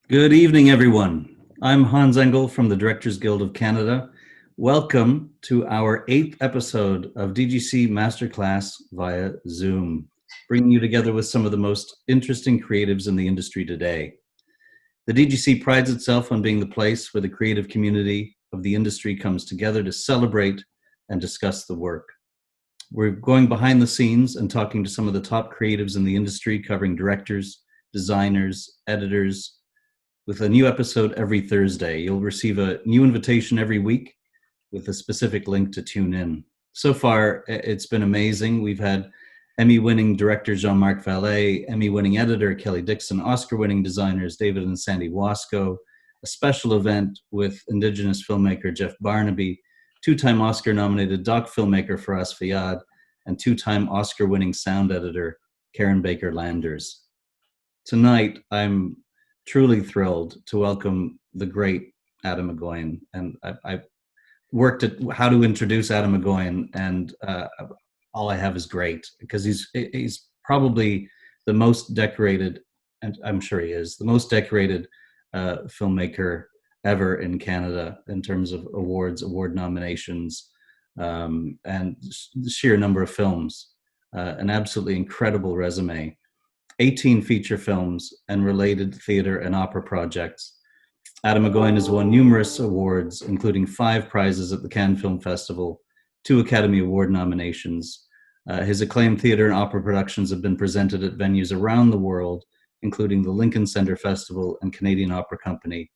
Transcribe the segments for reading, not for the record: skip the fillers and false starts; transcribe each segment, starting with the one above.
Good evening, everyone. I'm Hans Engel from the Directors Guild of Canada. Welcome to our 8th episode of DGC Masterclass via Zoom, bringing you together with some of the most interesting creatives in the industry today. The DGC prides itself on being the place where the creative community of the industry comes together to celebrate and discuss the work. We're going behind the scenes and talking to some of the top creatives in the industry, covering directors, designers, editors, with a new episode every Thursday. You'll receive a new invitation every week with a specific link to tune in. So far, it's been amazing. We've had Emmy-winning director Jean-Marc Vallée, Emmy-winning editor Kelly Dixon, Oscar-winning designers David and Sandy Wasco, a special event with Indigenous filmmaker Jeff Barnaby, two-time Oscar-nominated doc filmmaker Faraz Fayyad, and two-time Oscar-winning sound editor Karen Baker Landers. Tonight, I'm truly thrilled to welcome the great Adam Egoyan. And I worked at how to introduce Adam Egoyan, and all I have is great, because he's probably the most decorated, and I'm sure he is, the most decorated filmmaker ever in Canada in terms of awards, award nominations, and the sheer number of films. An absolutely incredible resume. 18 feature films and related theater and opera projects. Adam Egoyan has won numerous awards, including 5 prizes at the Cannes Film Festival, 2 Academy Award nominations. His acclaimed theater and opera productions have been presented at venues around the world, including the Lincoln Center Festival and Canadian Opera Company.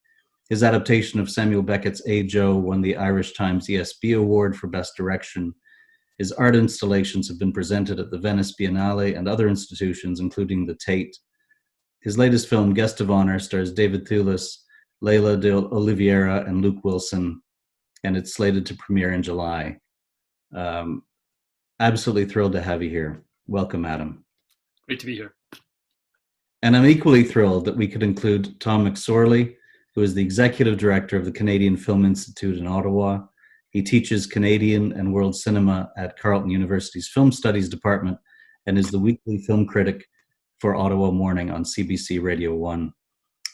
His adaptation of Samuel Beckett's A. Joe won the Irish Times ESB Award for Best Direction. His art installations have been presented at the Venice Biennale and other institutions, including the Tate. His latest film, Guest of Honor, stars David Thewlis, Leila de Oliveira, and Luke Wilson, and it's slated to premiere in July. Absolutely thrilled to have you here. Welcome, Adam. Great to be here. And I'm equally thrilled that we could include Tom McSorley, who is the Executive Director of the Canadian Film Institute in Ottawa. He teaches Canadian and world cinema at Carleton University's Film Studies Department and is the weekly film critic for Ottawa Morning on CBC Radio 1.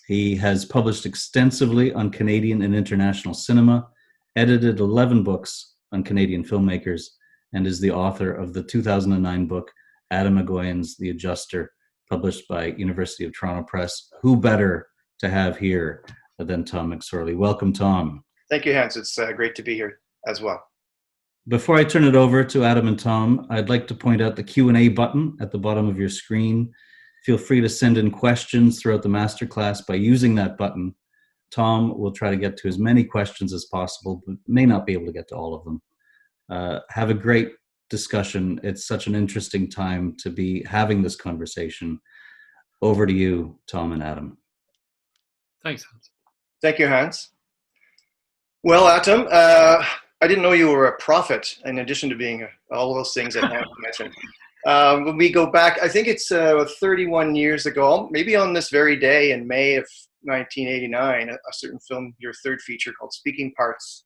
He has published extensively on Canadian and international cinema, edited 11 books on Canadian filmmakers, and is the author of the 2009 book, Adam Egoyan's The Adjuster, published by University of Toronto Press. Who better to have here than Tom McSorley? Welcome, Tom. Thank you, Hans. It's great to be here as well. Before I turn it over to Adam and Tom, I'd like to point out the Q&A button at the bottom of your screen. Feel free to send in questions throughout the masterclass by using that button. Tom will try to get to as many questions as possible, but may not be able to get to all of them. Have a great discussion. It's such an interesting time to be having this conversation. Over to you, Tom and Adam. Thanks, Hans. Thank you, Hans. Well, Adam, I didn't know you were a prophet, in addition to being all those things that Hans mentioned. When we go back, I think it's 31 years ago, maybe on this very day in May of 1989, a certain film, your third feature called Speaking Parts,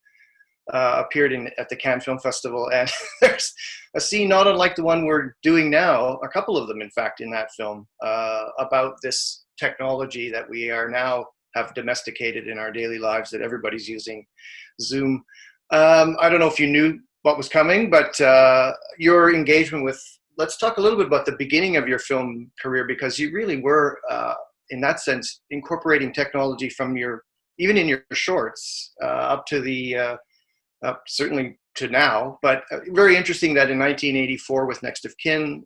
appeared at the Cannes Film Festival. And there's a scene not unlike the one we're doing now, a couple of them, in fact, in that film, about this technology that we are now have domesticated in our daily lives, that everybody's using, Zoom. I don't know if you knew what was coming, but your engagement with, let's talk a little bit about the beginning of your film career, because you really were, in that sense, incorporating technology from even in your shorts, up to the, certainly to now, but very interesting that in 1984 with Next of Kin,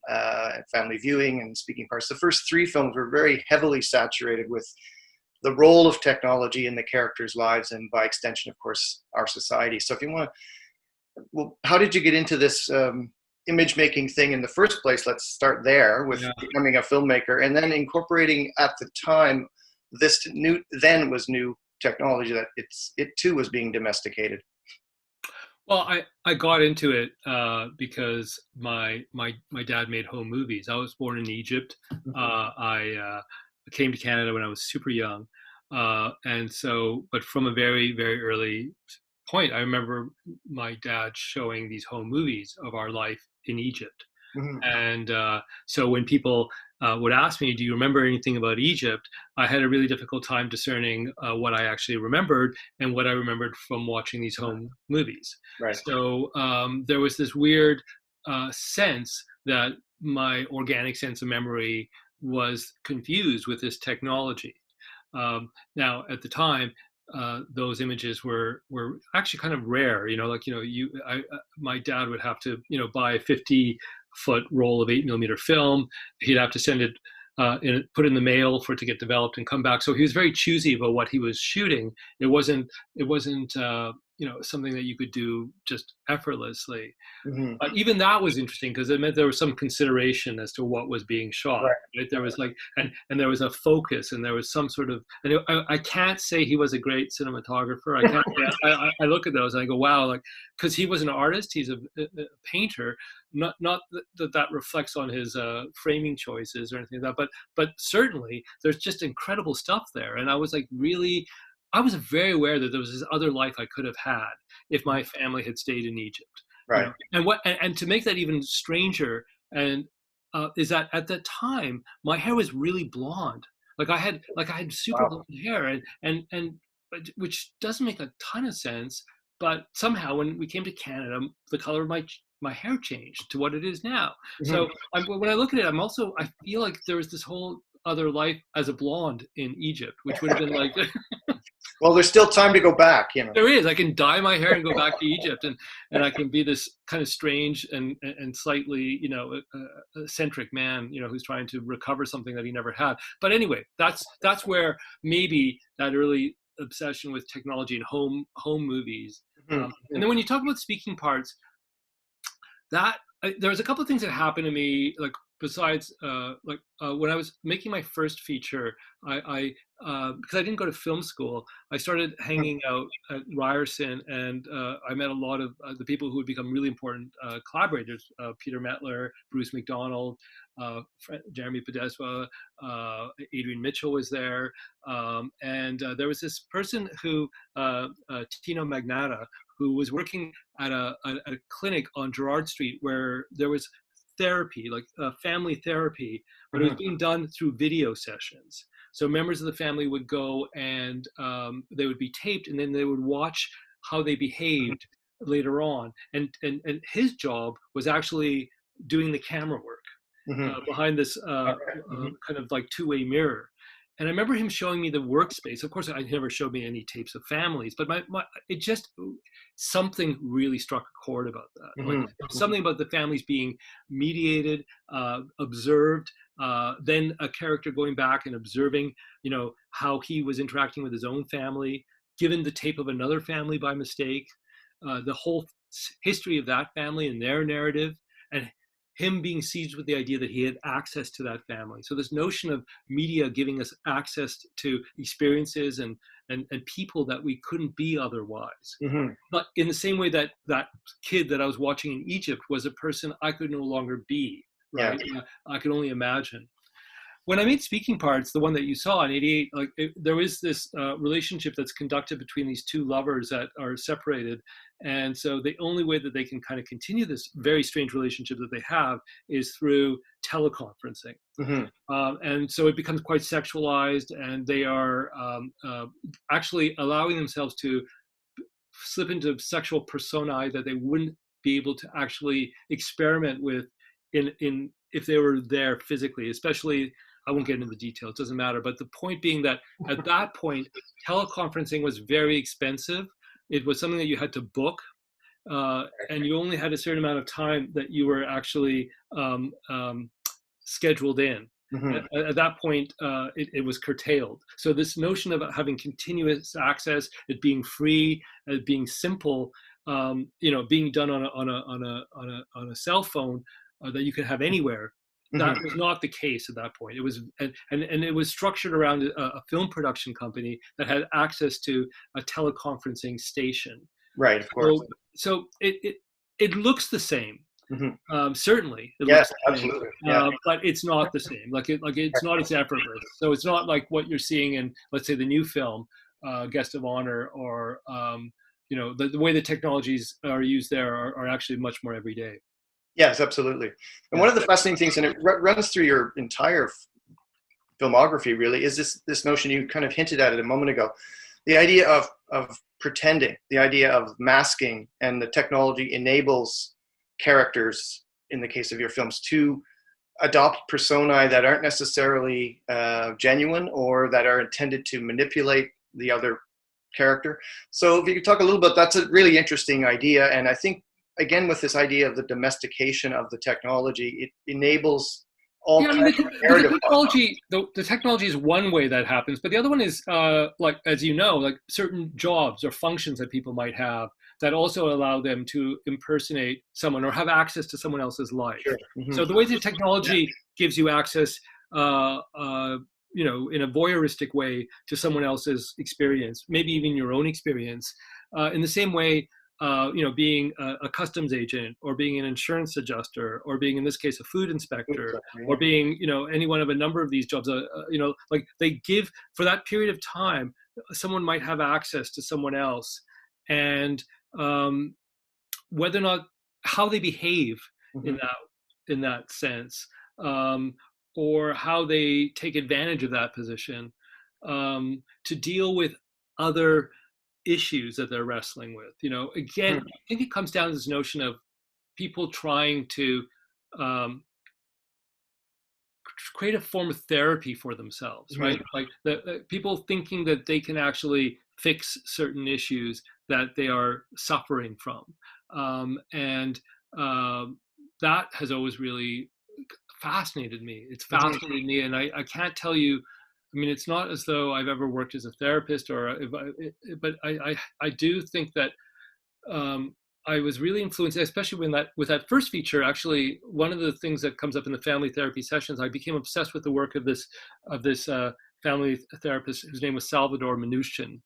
Family Viewing, and Speaking Parts, the first 3 films were very heavily saturated with the role of technology in the characters' lives, and by extension, of course, our society. So if you want to, well, how did you get into this image making thing in the first place? Let's start there with becoming a filmmaker, and then incorporating at the time this new technology that it too was being domesticated. Well, I got into it because my dad made home movies. I was born in Egypt. I came to Canada when I was super young, and so, but from a very, very early point, I remember my dad showing these home movies of our life in Egypt. Mm-hmm. And so when people would ask me, "Do you remember anything about Egypt?" I had a really difficult time discerning what I actually remembered and what I remembered from watching these home movies. Right. So there was this weird sense that my organic sense of memory was confused with this technology. Now, at the time, those images were actually kind of rare. Like my dad would have to buy a 50-foot roll of 8mm film. He'd have to send it put in the mail for it to get developed and come back. So he was very choosy about what he was shooting. It wasn't something that you could do just effortlessly. Mm-hmm. But even that was interesting because it meant there was some consideration as to what was being shot. Right? There was and there was a focus, and there was some sort of. And I can't say he was a great cinematographer. I can't. I look at those and I go, wow, because he was an artist. He's a painter. Not that reflects on his framing choices or anything like that. But certainly there's just incredible stuff there. And I was I was very aware that there was this other life I could have had if my family had stayed in Egypt. Right. And to make that even stranger, and is that at that time my hair was really blonde. I had super blonde hair, and which doesn't make a ton of sense. But somehow when we came to Canada, the color of my hair changed to what it is now. Mm-hmm. So when I look at it, I feel like there was this whole other life as a blonde in Egypt, which would have been like. Well, there's still time to go back, There is. I can dye my hair and go back to Egypt, and I can be this kind of strange and slightly, eccentric man, who's trying to recover something that he never had. But anyway, that's where maybe that early obsession with technology and home movies. Mm-hmm. And then when you talk about speaking parts, there's a couple of things that happened to me, besides when I was making my first feature, I because I didn't go to film school, I started hanging out at Ryerson, and I met a lot of the people who would become really important collaborators. Peter Metler, Bruce McDonald, Jeremy Podeswa, Adrian Mitchell was there, and there was this person who Tino Magnata, who was working at a clinic on Gerrard Street where there was therapy, family therapy, but it was being done through video sessions. So members of the family would go and they would be taped, and then they would watch how they behaved later on. And his job was actually doing the camera work behind this kind of two-way mirror. And I remember him showing me the workspace. Of course, he never showed me any tapes of families, but it just, something really struck a chord about that. Mm-hmm. Something about the families being mediated, observed, then a character going back and observing, how he was interacting with his own family, given the tape of another family by mistake, the whole history of that family and their narrative, and him being seized with the idea that he had access to that family. So this notion of media giving us access to experiences and people that we couldn't be otherwise. Mm-hmm. But in the same way that kid that I was watching in Egypt was a person I could no longer be, right? Yeah. I could only imagine. When I made speaking parts, the one that you saw in '88, there is this relationship that's conducted between these two lovers that are separated. And so the only way that they can kind of continue this very strange relationship that they have is through teleconferencing. Mm-hmm. And so it becomes quite sexualized, and they are actually allowing themselves to slip into sexual personae that they wouldn't be able to actually experiment with in if they were there physically, especially. I won't get into the details, it doesn't matter. But the point being that at that point, teleconferencing was very expensive. It was something that you had to book, and you only had a certain amount of time that you were actually scheduled in. Mm-hmm. At that point, it was curtailed. So this notion of having continuous access, it being free, it being simple, being done on a cell phone that you could have anywhere. That was not the case at that point. It was, and it was structured around a film production company that had access to a teleconferencing station. Right, of course. So it looks the same. Mm-hmm. Certainly. Yes, absolutely. Yeah. But it's not the same. It's not as effortless. So it's not like what you're seeing in, let's say, the new film, Guest of Honor, or the way the technologies are used there are actually much more everyday. Yes, absolutely. And one of the fascinating things, and it runs through your entire filmography, really, is this notion you kind of hinted at it a moment ago, the idea of pretending, the idea of masking, and the technology enables characters, in the case of your films, to adopt personae that aren't necessarily genuine or that are intended to manipulate the other character. So if you could talk a little bit, that's a really interesting idea. And I think, again, with this idea of the domestication of the technology, it enables all Yeah, I mean, the technology is one way that happens, but the other one is, like, as you know, like certain jobs or functions that people might have that also allow them to impersonate someone or have access to someone else's life. Sure. Mm-hmm. So the way the technology gives you access, you know, in a voyeuristic way to someone else's experience, maybe even your own experience, in the same way, you know, being a customs agent or being an insurance adjuster or being, in this case, a food inspector, or being, you know, any one of a number of these jobs, you know, like they give, for that period of time, someone might have access to someone else, and whether or not how they behave in that sense, or how they take advantage of that position to deal with other issues that they're wrestling with. You know, again, I think it comes down to this notion of people trying to create a form of therapy for themselves, right? Like the people thinking that they can actually fix certain issues that they are suffering from, and that has always really fascinated me. It's fascinated me, and I can't tell you. I mean, it's not as though I've ever worked as a therapist, but I do think that I was really influenced, especially with that first feature. Actually, one of the things that comes up in the family therapy sessions, I became obsessed with the work of this family therapist whose name was Salvador Minuchin.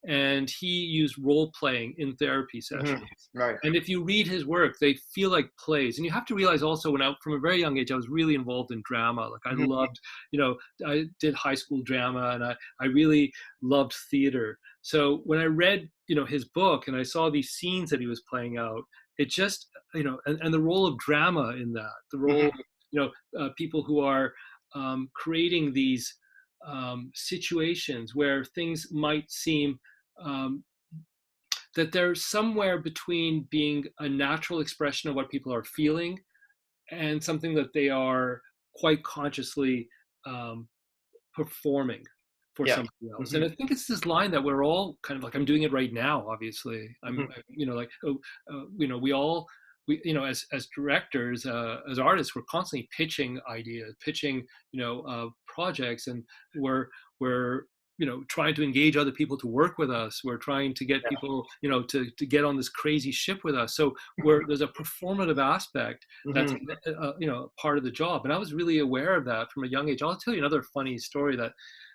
And he used role playing in therapy sessions. Right. And if you read his work, they feel like plays. And you have to realize also, from a very young age, I was really involved in drama. Like I loved, you know, I did high school drama, and I really loved theater. So when I read, you know, his book and I saw these scenes that he was playing out, it just, you know, and the role of drama in that, the role, you know, people who are creating these situations where things might seem that they're somewhere between being a natural expression of what people are feeling and something that they are quite consciously performing for somebody else. And I think it's this line that we're all kind of like, I'm doing it right now, obviously. You know, like, you know, we, you know, as directors, as artists, we're constantly pitching ideas, pitching, you know, projects, and we're, you know, trying to engage other people to work with us. We're trying to get people, you know, to get on this crazy ship with us. So there's a performative aspect that's, you know, part of the job. And I was really aware of that from a young age. I'll tell you another funny story that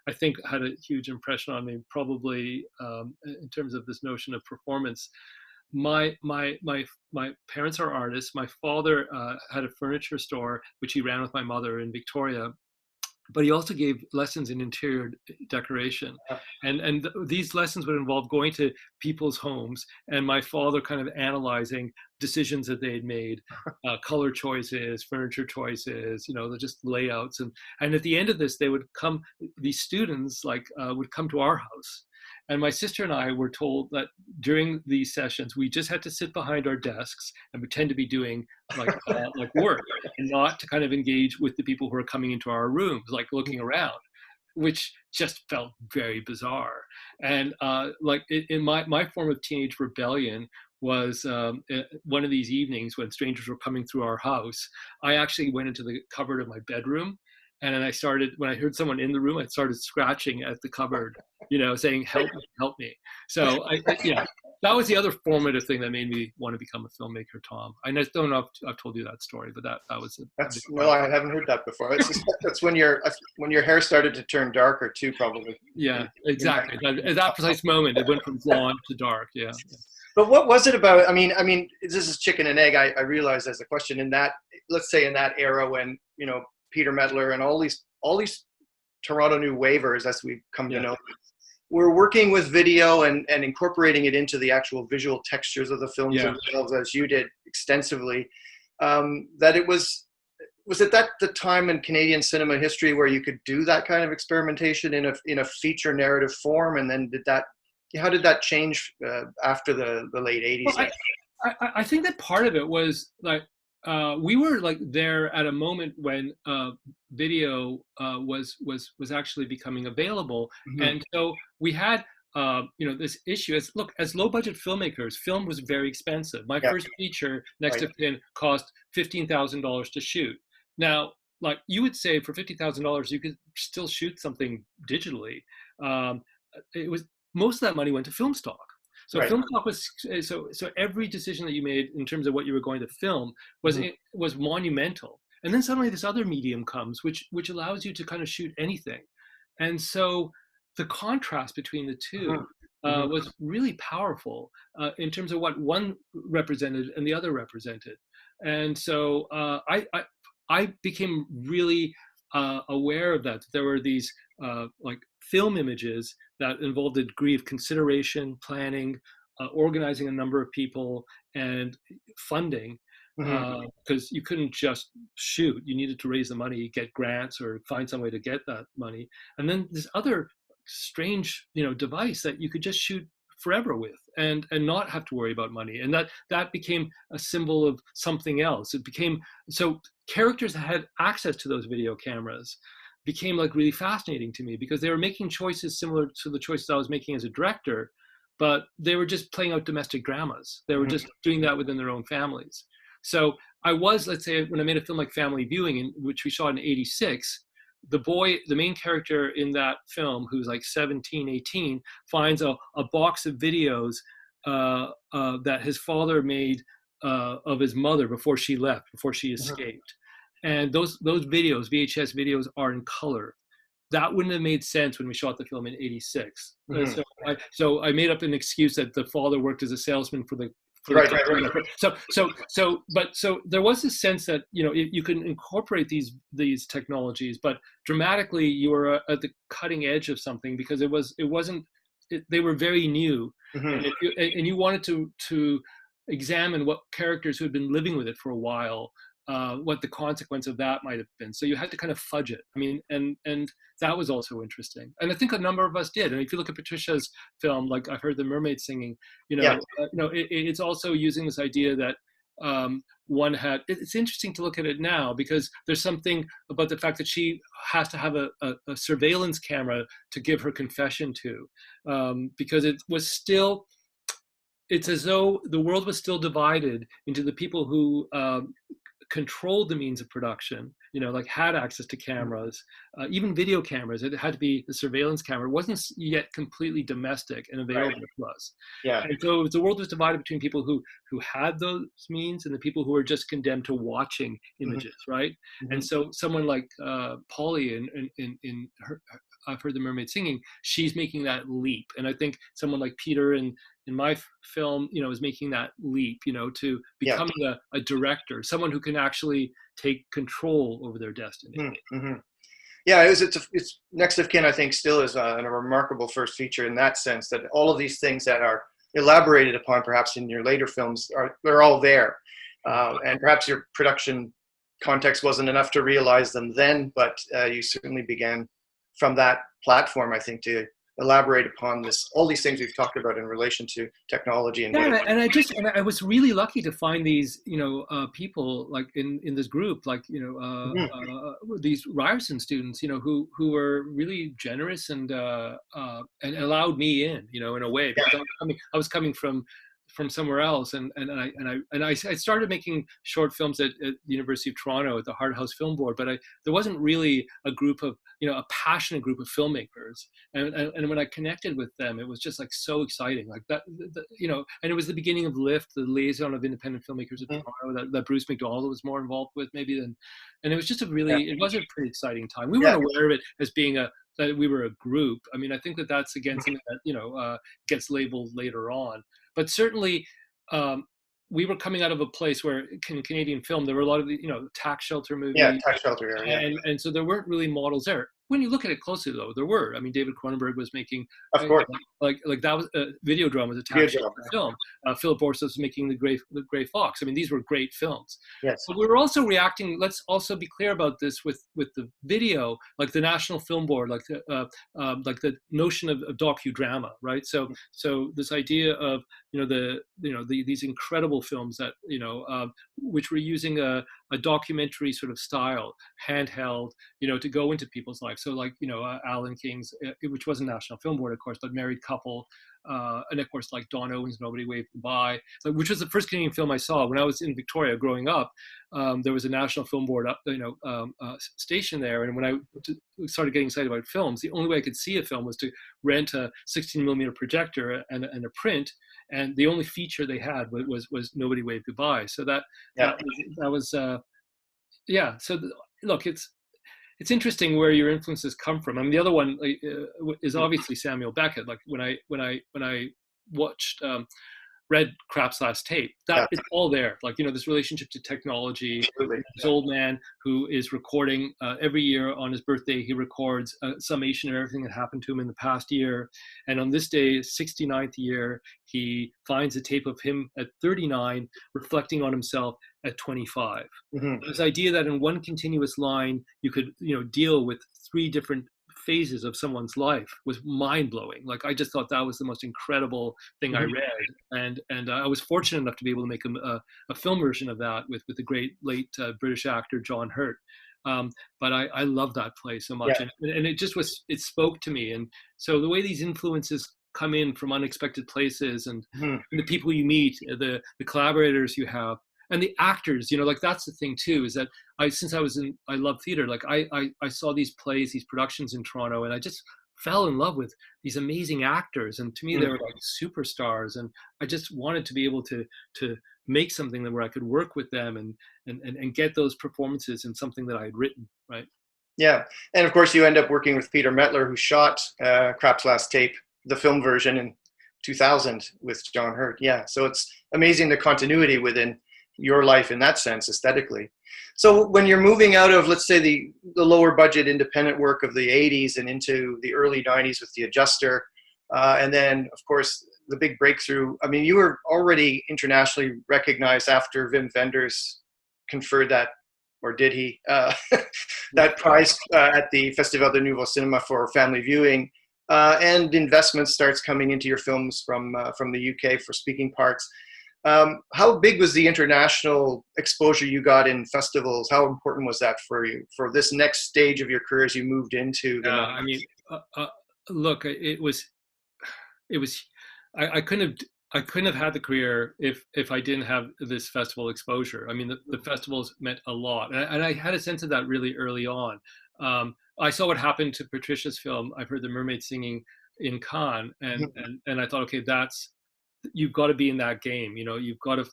I think had a huge impression on me, probably in terms of this notion of performance. My parents are artists. My father had a furniture store, which he ran with my mother in Victoria, but he also gave lessons in interior decoration. And these lessons would involve going to people's homes and my father kind of analyzing decisions that they had made, color choices, furniture choices, you know, just layouts. And at the end of this, these students would come to our house. And my sister and I were told that during these sessions, we just had to sit behind our desks and pretend to be doing like work, and not to kind of engage with the people who are coming into our rooms, like looking around, which just felt very bizarre. And like in my form of teenage rebellion was one of these evenings when strangers were coming through our house, I actually went into the cupboard of my bedroom. And then when I heard someone in the room, I started scratching at the cupboard, you know, saying, help me, help me. So yeah, that was the other formative thing that made me want to become a filmmaker, Tom. I don't know if I've told you that story, but that was it. No, I haven't heard that before. That's when your hair started to turn darker too, probably. Yeah, exactly. At that precise moment, it went from blonde to dark. Yeah. But what was it about? I mean, this is chicken and egg. I realize as a question in that, let's say in that era when, you know, Peter Mettler and all these Toronto New Wavers, as we've come to know, were working with video and incorporating it into the actual visual textures of the films themselves, as you did extensively. that it was it that the time in Canadian cinema history where you could do that kind of experimentation in a feature narrative form, and then how did that change after the late 80s? Well, I think that part of it was like we were like there at a moment when video was actually becoming available, and so we had this issue. As low budget filmmakers, film was very expensive. My first feature, Next of Kin, cost $15,000 to shoot. Now, like you would say, for $50,000, you could still shoot something digitally. It was most of that money went to film stock. So film stock was so every decision that you made in terms of what you were going to film was monumental. And then suddenly this other medium comes, which allows you to kind of shoot anything. And so the contrast between the two was really powerful in terms of what one represented and the other represented. And so I became really aware of that. There were these like film images that involved a degree of consideration, planning, organizing a number of people, and funding, because you couldn't just shoot. You needed to raise the money, get grants, or find some way to get that money. And then this other strange, device that you could just shoot forever with and not have to worry about money. And that became a symbol of something else. It became, so characters that had access to those video cameras became like really fascinating to me, because they were making choices similar to the choices I was making as a director, but they were just playing out domestic dramas. They were just doing that within their own families. So I was, let's say, when I made a film like Family Viewing, in which we shot in '86, the main character in that film, who's like 17, 18, finds a box of videos that his father made of his mother before she left, before she escaped. And those videos, VHS videos, are in color. That wouldn't have made sense when we shot the film in '86. So I made up an excuse that the father worked as a salesman for the right. So there was this sense that you can incorporate these technologies, but dramatically you were at the cutting edge of something, because they were very new, and you wanted to examine what characters who had been living with it for a while, what the consequence of that might have been. So you had to kind of fudge it. I mean, and that was also interesting. And I think a number of us did. And if you look at Patricia's film, like I've heard the mermaid singing, it's also using this idea that one had. It's interesting to look at it now, because there's something about the fact that she has to have a surveillance camera to give her confession to, because it was still. It's as though the world was still divided into the people who controlled the means of production, like had access to cameras, even video cameras. It had to be the surveillance camera. It wasn't yet completely domestic and available to us. Yeah. And so the world was divided between people who had those means and the people who were just condemned to watching images, right? And so someone like Polly in her, I've heard the mermaid singing, she's making that leap. And I think someone like Peter in my film, is making that leap, to becoming a director, someone who can actually take control over their destiny. Yeah, it's Next of Kin, I think, still is a remarkable first feature in that sense, that all of these things that are elaborated upon perhaps in your later films they're all there. And perhaps your production context wasn't enough to realize them then, but you certainly began from that platform, I think, to elaborate upon all these things we've talked about in relation to technology and I was really lucky to find these people like in this group, like these Ryerson students, who were really generous and allowed me in a way, because I was coming from somewhere else, and I started making short films at the University of Toronto at the Hard House Film Board, but there wasn't really a group of a passionate group of filmmakers, and when I connected with them, it was just like so exciting, like that, and it was the beginning of LIFT, the Liaison of Independent Filmmakers of Toronto, that Bruce McDonald was more involved with maybe than, and it was just it was a pretty exciting time. We weren't aware of it as being that we were a group. I mean, I think that's again something that gets labeled later on. But certainly, we were coming out of a place where in Canadian film, there were a lot of the, tax shelter movies. Yeah, tax shelter, and so there weren't really models there. when you look at it closely, though, there were. I mean, David Cronenberg was making, Of course. like that was Videodrome was attached to the film. Philip Borsos was making the Gray Fox. I mean, these were great films. Yes. But we were also reacting. Let's also be clear about this with the video, like the National Film Board, like the notion of docudrama, right? So this idea of these incredible films that which were using a documentary sort of style, handheld, to go into people's lives. So like Alan King's, which wasn't National Film Board, of course, but Married Couple, and of course like Don Owen's Nobody Waved Goodbye, which was the first Canadian film I saw when I was in Victoria growing up. There was a National Film Board station there, and when I started getting excited about films, the only way I could see a film was to rent a 16 millimeter projector and a print, and the only feature they had was Nobody Waved Goodbye. So that was so look, it's interesting where your influences come from. I mean, the other one is obviously Samuel Beckett. Like when I watched read Krapp's last tape, it's all there. Like this relationship to technology. Absolutely. This old man who is recording every year on his birthday. He records a summation of everything that happened to him in the past year. And on this day, 69th year, he finds a tape of him at 39 reflecting on himself at 25. Mm-hmm. This idea that in one continuous line you could deal with three different phases of someone's life was mind-blowing. Like I just thought that was the most incredible thing I read, and I was fortunate enough to be able to make a film version of that with the great late British actor John Hurt. But I love that play so much, and it spoke to me. And so the way these influences come in from unexpected places, and the people you meet, the collaborators you have, and the actors, like that's the thing too, is that I love theater. Like I saw these plays, these productions in Toronto, and I just fell in love with these amazing actors. And to me, they were like superstars. And I just wanted to be able to make something where I could work with them and get those performances in something that I had written, right? Yeah. And of course, you end up working with Peter Mettler, who shot Krapp's Last Tape, the film version in 2000 with John Hurt. Yeah. So it's amazing the continuity within your life in that sense, aesthetically. So when you're moving out of, let's say, the lower budget independent work of the 80s and into the early 90s with The Adjuster, and then, of course, the big breakthrough, I mean, you were already internationally recognized after Wim Wenders conferred that, or did he, that prize at the Festival de Nouveau Cinema for family viewing, and investment starts coming into your films from the UK for speaking parts. How big was the international exposure you got in festivals? How important was that for you for this next stage of your career as you moved into? I mean, look, it was. I couldn't have had the career if I didn't have this festival exposure. I mean, the festivals meant a lot, and I had a sense of that really early on. I saw what happened to Patricia's film. I've heard the Mermaid singing in Cannes, and I thought, okay, you've got to be in that game, you've got to,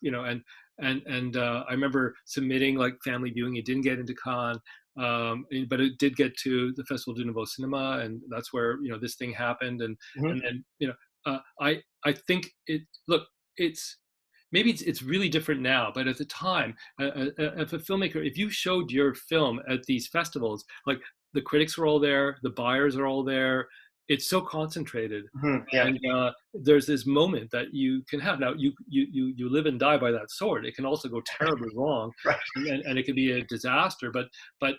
and I remember submitting like family viewing. It didn't get into Cannes, but it did get to the Festival du Nouveau Cinema, and that's where, this thing happened. And then, I think it's really different now, but at the time, if a filmmaker, if you showed your film at these festivals, like the critics were all there, the buyers are all there, it's so concentrated, and there's this moment that you can have. Now you live and die by that sword. It can also go terribly wrong, right. and it can be a disaster. But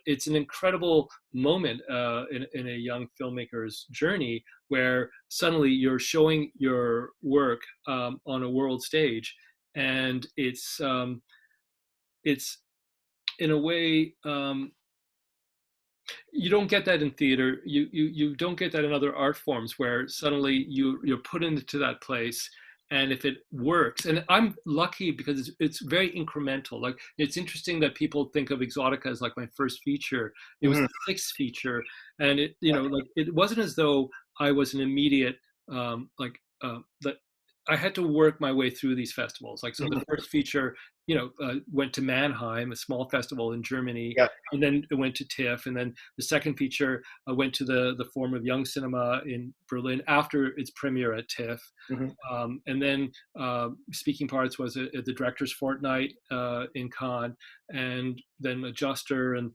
it's an incredible moment in a young filmmaker's journey where suddenly you're showing your work on a world stage, and it's in a way. You don't get that in theater. You don't get that in other art forms where suddenly you're put into that place, and if it works, and I'm lucky because it's very incremental. Like it's interesting that people think of Exotica as like my first feature. It was the sixth feature, and it like it wasn't as though I was an immediate that I had to work my way through these festivals. Like so, the first feature, went to Mannheim, a small festival in Germany, Yeah. and then it went to TIFF, and then the second feature went to the Forum of Young Cinema in Berlin after its premiere at TIFF. And then Speaking Parts was at the Director's Fortnight in Cannes, and then Adjuster, and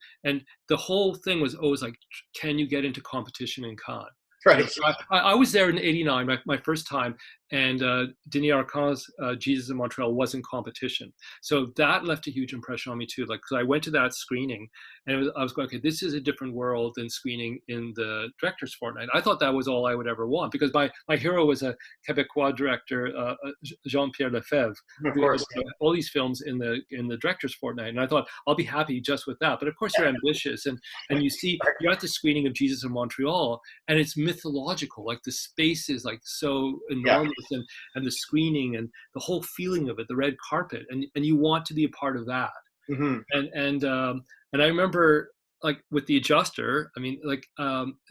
the whole thing was always like, can you get into competition in Cannes? Right. So I was there in '89, my first time, and Denis Arcand's Jesus in Montreal was in competition. So that left a huge impression on me too. Like, because I went to that screening, and I was going, okay, this is a different world than screening in the Director's Fortnight. I thought that was all I would ever want, because my hero was a Quebecois director, Jean-Pierre Lefebvre, Of who course. had all these films in the Director's Fortnight, and I thought I'll be happy just with that. But of course, you're ambitious, and you're at the screening of Jesus in Montreal, and it's mythological. Like, the space is like so enormous, and the screening and the whole feeling of it, the red carpet, and you want to be a part of that. And I remember, like, with the Adjuster, I mean, like,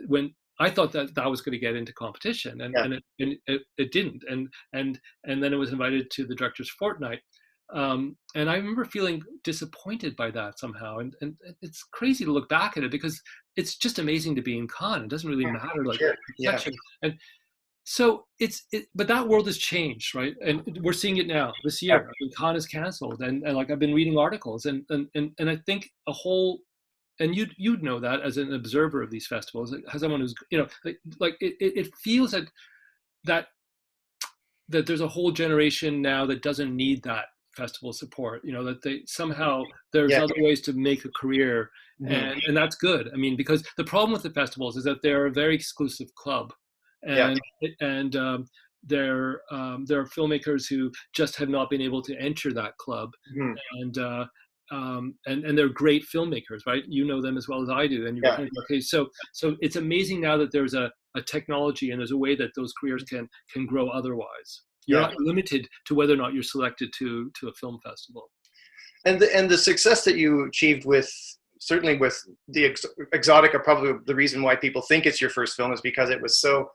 when I thought that was going to get into competition, and it didn't, and then it was invited to the Director's Fortnight. And I remember feeling disappointed by that somehow, and it's crazy to look back at it, because it's just amazing to be in Cannes. It doesn't really matter, like, and so but that world has changed, right? And we're seeing it now this year. I mean, Cannes is canceled, and like, I've been reading articles, and I think and you'd know that as an observer of these festivals, as someone who's, like it feels that there's a whole generation now that doesn't need that festival support, that they somehow there's other ways to make a career, and that's good. I mean, because the problem with the festivals is that they're a very exclusive club, and there are filmmakers who just have not been able to enter that club, and they're great filmmakers, right? You know them as well as I do, and you're okay. So it's amazing now that there's a technology, and there's a way that those careers can grow otherwise. You're not limited to whether or not you're selected to a film festival. And the success that you achieved certainly with the Exotica, probably the reason why people think it's your first film is because it was so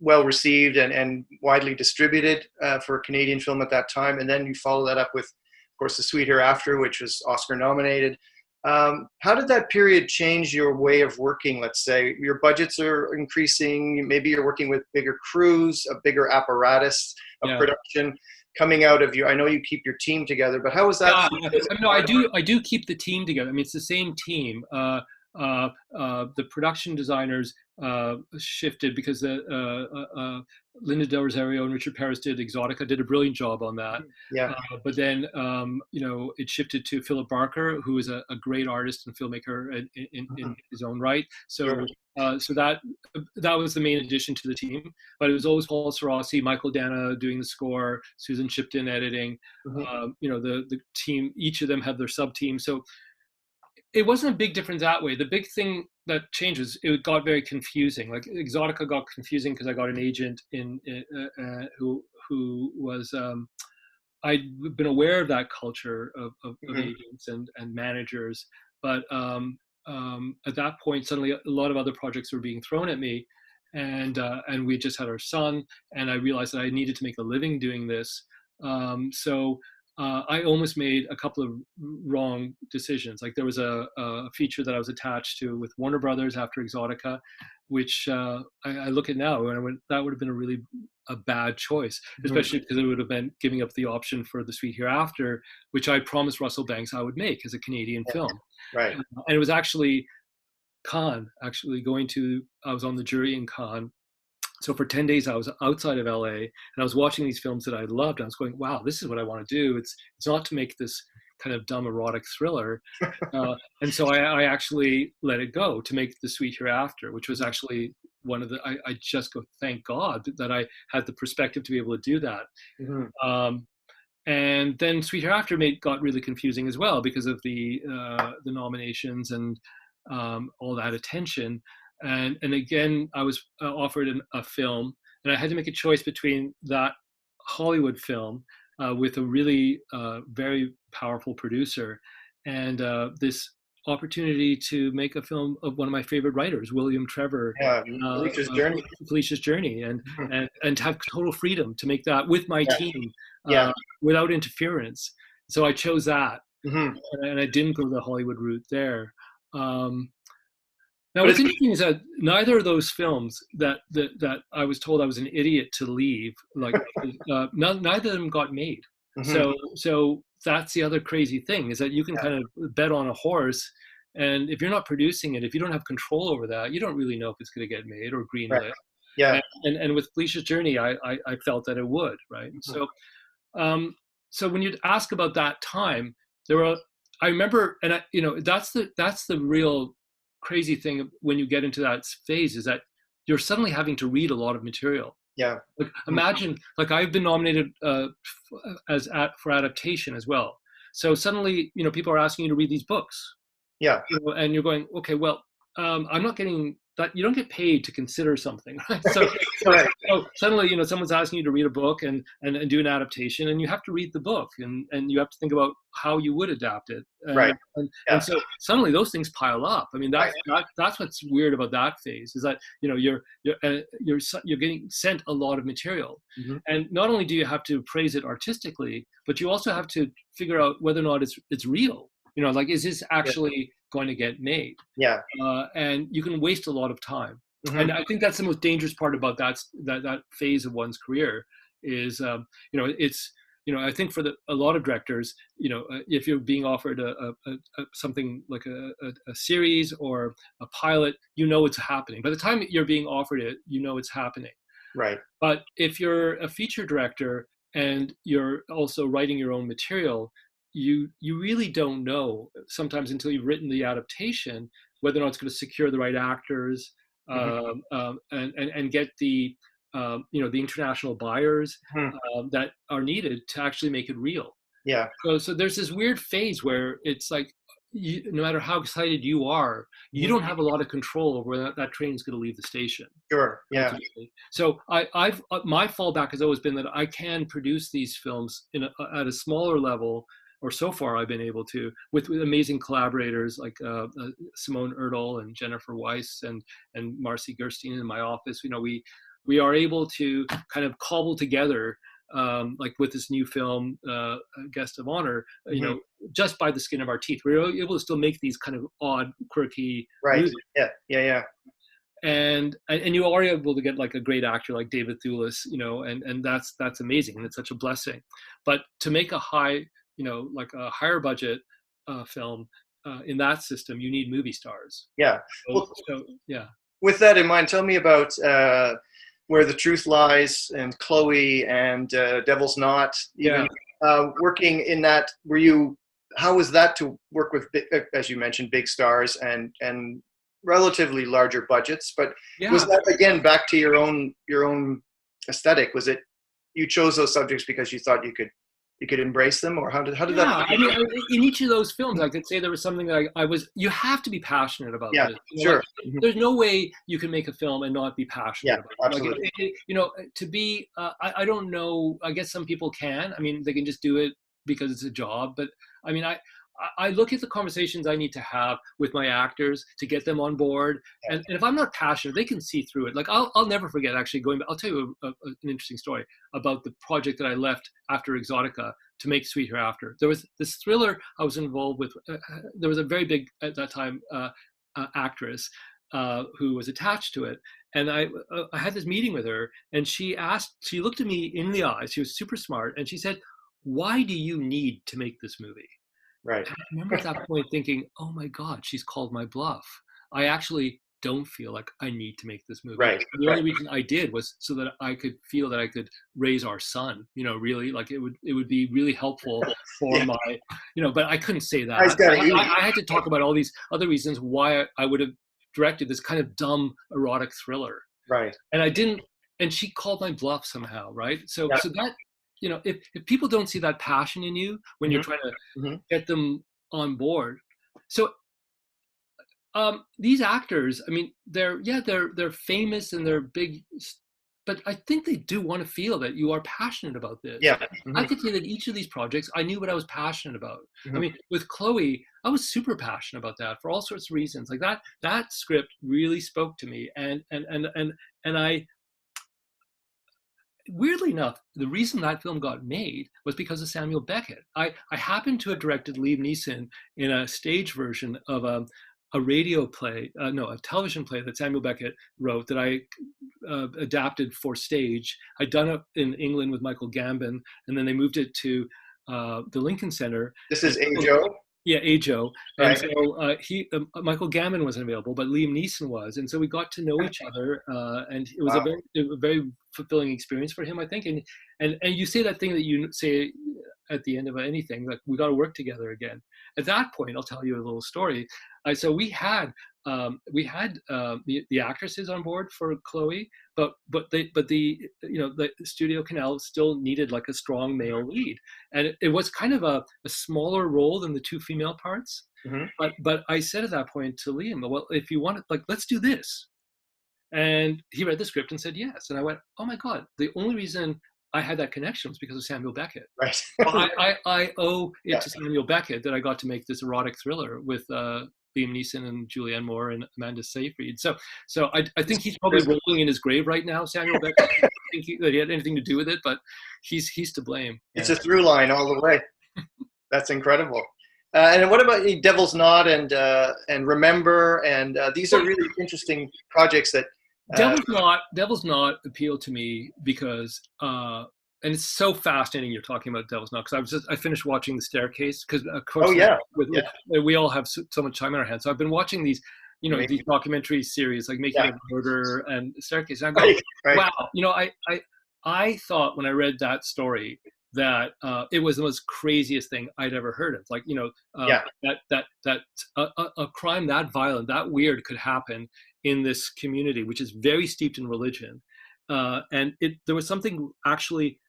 well received and widely distributed for a Canadian film at that time. And then you follow that up with, of course, The Sweet Hereafter, which was Oscar nominated. How did that period change your way of working? Let's say your budgets are increasing, maybe you're working with bigger crews, a bigger apparatus of production coming out of you. I know you keep your team together, but how was that? No, I do keep the team together. I mean, it's the same team. The production designers shifted because Linda Del Rosario and Richard Paris did Exotica, did a brilliant job on that. But then it shifted to Philip Barker, who is a great artist and filmmaker in his own right. So that was the main addition to the team. But it was always Paul Sorossi, Michael Dana doing the score, Susan Shipton editing. The team, each of them had their sub team. So it wasn't a big difference that way. The big thing that changes, it got very confusing. Like, Exotica got confusing because I got an agent who was I'd been aware of that culture of agents and managers, but at that point suddenly a lot of other projects were being thrown at me, and we just had our son, and I realized that I needed to make a living doing this. So I almost made a couple of wrong decisions. Like, there was a feature that I was attached to with Warner Brothers after Exotica, which I look at now and I went, that would have been a bad choice, especially because it would have been giving up the option for The Sweet Hereafter, which I promised Russell Banks I would make as a Canadian film. Right. And it was actually Cannes, I was on the jury in Cannes. So for 10 days, I was outside of LA, and I was watching these films that I loved. I was going, wow, this is what I want to do. It's not to make this kind of dumb erotic thriller. And so I actually let it go to make The Sweet Hereafter, which was actually one of I just go, thank God that I had the perspective to be able to do that. And then Sweet Hereafter got really confusing as well because of the nominations and all that attention. And again, I was offered a film, and I had to make a choice between that Hollywood film with a really very powerful producer and this opportunity to make a film of one of my favorite writers, William Trevor. Felicia's Journey, and to have total freedom to make that with my team without interference. So I chose that, Mm-hmm. and I didn't go the Hollywood route there. Now, But what's it's, interesting is that neither of those films that I was told I was an idiot to leave, like neither of them got made. mm-hmm. So that's the other crazy thing, is that you can Yeah. kind of bet on a horse, and if you're not producing it, if you don't have control over that, you don't really know if it's going to get made or Right. greenlit. Yeah. And with Felicia's Journey, I felt that it would, right? Mm-hmm. So when you ask about that time, there were, I remember, and that's the real crazy thing when you get into that phase, is that you're suddenly having to read a lot of material. Yeah. Like, imagine, like, I've been nominated for adaptation as well. So suddenly, people are asking you to read these books. Yeah. And you're going, okay, well, I'm not getting that. You don't get paid to consider something, right? So, Right. so suddenly, someone's asking you to read a book and do an adaptation, and you have to read the book, and you have to think about how you would adapt it. Right. And Yeah. so suddenly those things pile up. I mean, Right. that's what's weird about that phase, is that you're getting sent a lot of material, Mm-hmm. and not only do you have to praise it artistically, but you also have to figure out whether or not it's real. Like, is this actually going to get made? Yeah. And you can waste a lot of time. Mm-hmm. And I think that's the most dangerous part about that phase of one's career is, it's, I think for a lot of directors, if you're being offered something like a series or a pilot, it's happening. By the time you're being offered it, it's happening. Right. But if you're a feature director and you're also writing your own material, you really don't know sometimes until you've written the adaptation whether or not it's going to secure the right actors, and get the the international buyers that are needed to actually make it real. Yeah. So there's this weird phase where it's like, no matter how excited you are, you don't have a lot of control over whether that train's going to leave the station. Sure. Yeah. Ultimately. So I've my fallback has always been that I can produce these films at a smaller level, or so far I've been able to, with amazing collaborators like Simone Erdl and Jennifer Weiss and Marcy Gerstein in my office. We are able to kind of cobble together, like with this new film, Guest of Honor, just by the skin of our teeth. We're able to still make these kind of odd, quirky movies. Yeah. And you are able to get like a great actor like David Thewlis, and that's amazing, and it's such a blessing. But to make a like a higher budget film in that system, you need movie stars. Yeah. So yeah. With that in mind, tell me about Where the Truth Lies and Chloe and Devil's Knot. Even working in that, how was that to work with, as you mentioned, big stars and relatively larger budgets? But was that, again, back to your own aesthetic? Was it, you chose those subjects because you thought you could embrace them, or how did that? I mean, in each of those films, I could say there was something that you have to be passionate about. Yeah, this. Sure. Like, there's no way you can make a film and not be passionate about it. Absolutely. Like, to be, I don't know, I guess some people can. I mean, they can just do it because it's a job. But I mean, I look at the conversations I need to have with my actors to get them on board. And if I'm not passionate, they can see through it. Like, I'll never forget, actually, going back. I'll tell you an interesting story about the project that I left after Exotica to make Sweet Hereafter. There was this thriller I was involved with. There was a very big, at that time, actress who was attached to it. And I had this meeting with her, and she looked at me in the eyes. She was super smart. And she said, "Why do you need to make this movie?" Right. I remember at that point thinking, oh my God, she's called my bluff. I actually don't feel like I need to make this movie. Right. The only reason I did was so that I could feel that I could raise our son, really, like it would be really helpful for my, but I couldn't say that. I had to talk about all these other reasons why I would have directed this kind of dumb erotic thriller. Right. And I didn't, and she called my bluff somehow. Right. So that, if people don't see that passion in you when you're trying to get them on board. So these actors, I mean, they're famous and they're big, but I think they do want to feel that you are passionate about this. Yeah. I could say that each of these projects, I knew what I was passionate about. I mean, with Chloe, I was super passionate about that for all sorts of reasons. Like that script really spoke to me, and weirdly enough, the reason that film got made was because of Samuel Beckett. I happened to have directed Liam Neeson in a stage version of a radio play, no, a television play that Samuel Beckett wrote that I adapted for stage. I'd done it in England with Michael Gambon, and then they moved it to the Lincoln Center. This is Ajo. Yeah, Ajo. Right. And so Michael Gambon wasn't available, but Liam Neeson was. And so we got to know each other, and it was a very fulfilling experience for him, I think. And you say that thing that you say at the end of anything, like, we got to work together again. At that point, I'll tell you a little story. So we had the actresses on board for Chloe, but the Studio Canal still needed like a strong male lead, and it was kind of a smaller role than the two female parts. Mm-hmm. But I said at that point to Liam, well, if you want it, like, let's do this. And he read the script and said yes. And I went, oh my God, the only reason I had that connection was because of Samuel Beckett. Right. I owe it to Samuel Beckett that I got to make this erotic thriller with Liam Neeson and Julianne Moore and Amanda Seyfried. So I think he's probably rolling in his grave right now, Samuel Beckett. I don't think that he had anything to do with it, but he's to blame. It's a through line all the way. That's incredible. And what about Devil's Knot and Remember? And these are really interesting projects that. Devil's Knot appealed to me because, and it's so fascinating you're talking about Devil's Knot, because I finished watching The Staircase, because of course we all have so much time on our hands. So I've been watching these, these documentary series like Making a Murder and Staircase. And I go, wow, I thought when I read that story that it was the most craziest thing I'd ever heard of. Like, that a crime that violent, that weird could happen in this community, which is very steeped in religion. And there was something actually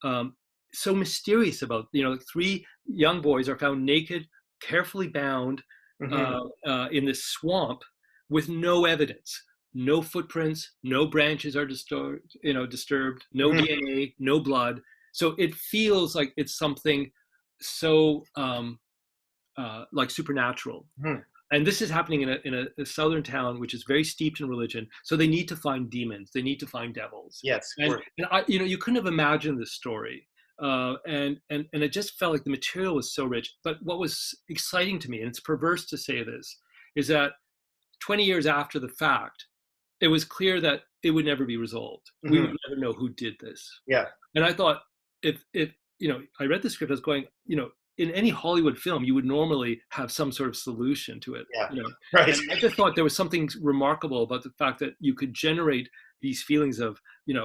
so mysterious about, like 3 young boys are found naked, carefully bound in this swamp with no evidence, no footprints, no branches are disturbed, no DNA, no blood. So it feels like it's something so like supernatural. And this is happening in a southern town, which is very steeped in religion. So they need to find demons. They need to find devils. Yes. And you couldn't have imagined this story. And it just felt like the material was so rich. But what was exciting to me, and it's perverse to say this, is that 20 years after the fact, it was clear that it would never be resolved. We would never know who did this. Yeah. And I thought, if I read the script, I was going, in any Hollywood film, you would normally have some sort of solution to it. Yeah. Right. And I just thought there was something remarkable about the fact that you could generate these feelings of,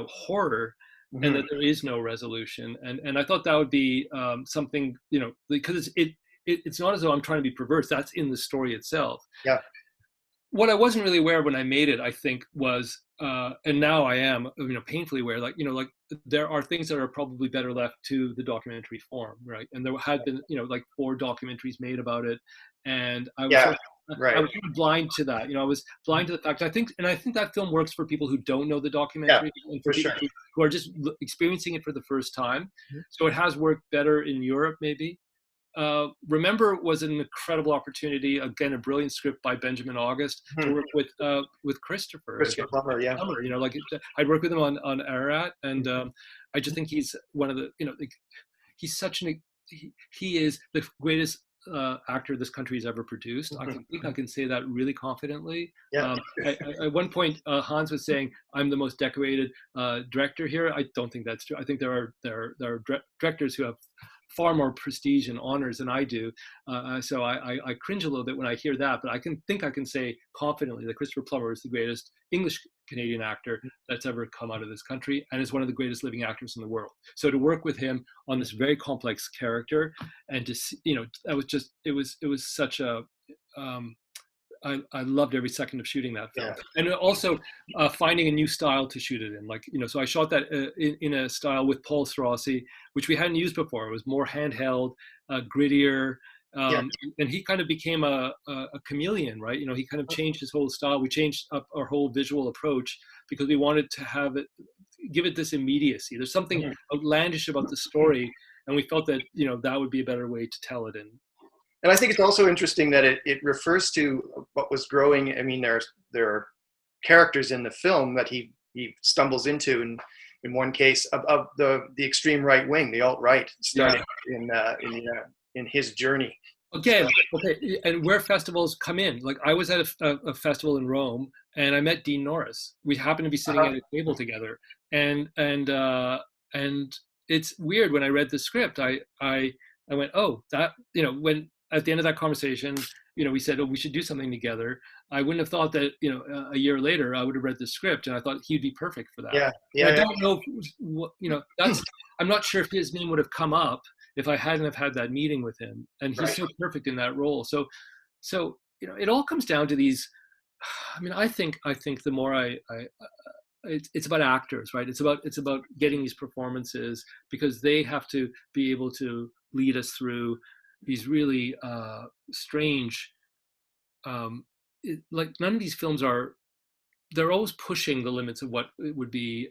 horror, and that there is no resolution. And I thought that would be something, because it's not as though I'm trying to be perverse. That's in the story itself. Yeah. What I wasn't really aware of when I made it, I think, was, and now I am, painfully aware, like there are things that are probably better left to the documentary form, right? And there had been, like 4 documentaries made about it, and I was, I was blind to that. I was blind to the fact. I think that film works for people who don't know the documentary, and for people who are just experiencing it for the first time. So it has worked better in Europe, maybe. Remember was an incredible opportunity. Again, a brilliant script by Benjamin August to work with Christopher Plummer. Yeah, Plummer, I'd worked with him on Ararat, and I just think he's one of the, he's such he is the greatest actor this country has ever produced. I think I can say that really confidently. Yeah. At one point, Hans was saying, "I'm the most decorated director here." I don't think that's true. I think there are directors who have far more prestige and honors than I do. So I cringe a little bit when I hear that, but I can say confidently that Christopher Plummer is the greatest English Canadian actor that's ever come out of this country, and is one of the greatest living actors in the world. So to work with him on this very complex character, and to see, that was just, it was such a, I loved every second of shooting that film. And also finding a new style to shoot it in. So I shot that in a style with Paul Strossi, which we hadn't used before. It was more handheld, grittier. And he kind of became a chameleon, right? He kind of changed his whole style. We changed up our whole visual approach because we wanted to give it this immediacy. There's something outlandish about the story, and we felt that, that would be a better way to tell it in. And I think it's also interesting that it refers to what was growing. I mean, there are characters in the film that he stumbles into, and in one case of the extreme right wing, the alt-right, starting in his journey. Again, okay, and where festivals come in. Like I was at a festival in Rome, and I met Dean Norris. We happened to be sitting at a table together, and it's weird when I read the script. I went, oh, that, you know, when at the end of that conversation, you know, we said, oh, we should do something together. I wouldn't have thought that, you know, a year later I would have read the script, and I thought he'd be perfect for that. I don't know, you know, I'm not sure if his name would have come up if I hadn't have had that meeting with him, and he's so perfect in that role. So, you know, it all comes down to these. I mean, I think the more it's about actors, right? It's about getting these performances, because they have to be able to lead us through these really strange. Like none of these films they're always pushing the limits of what would be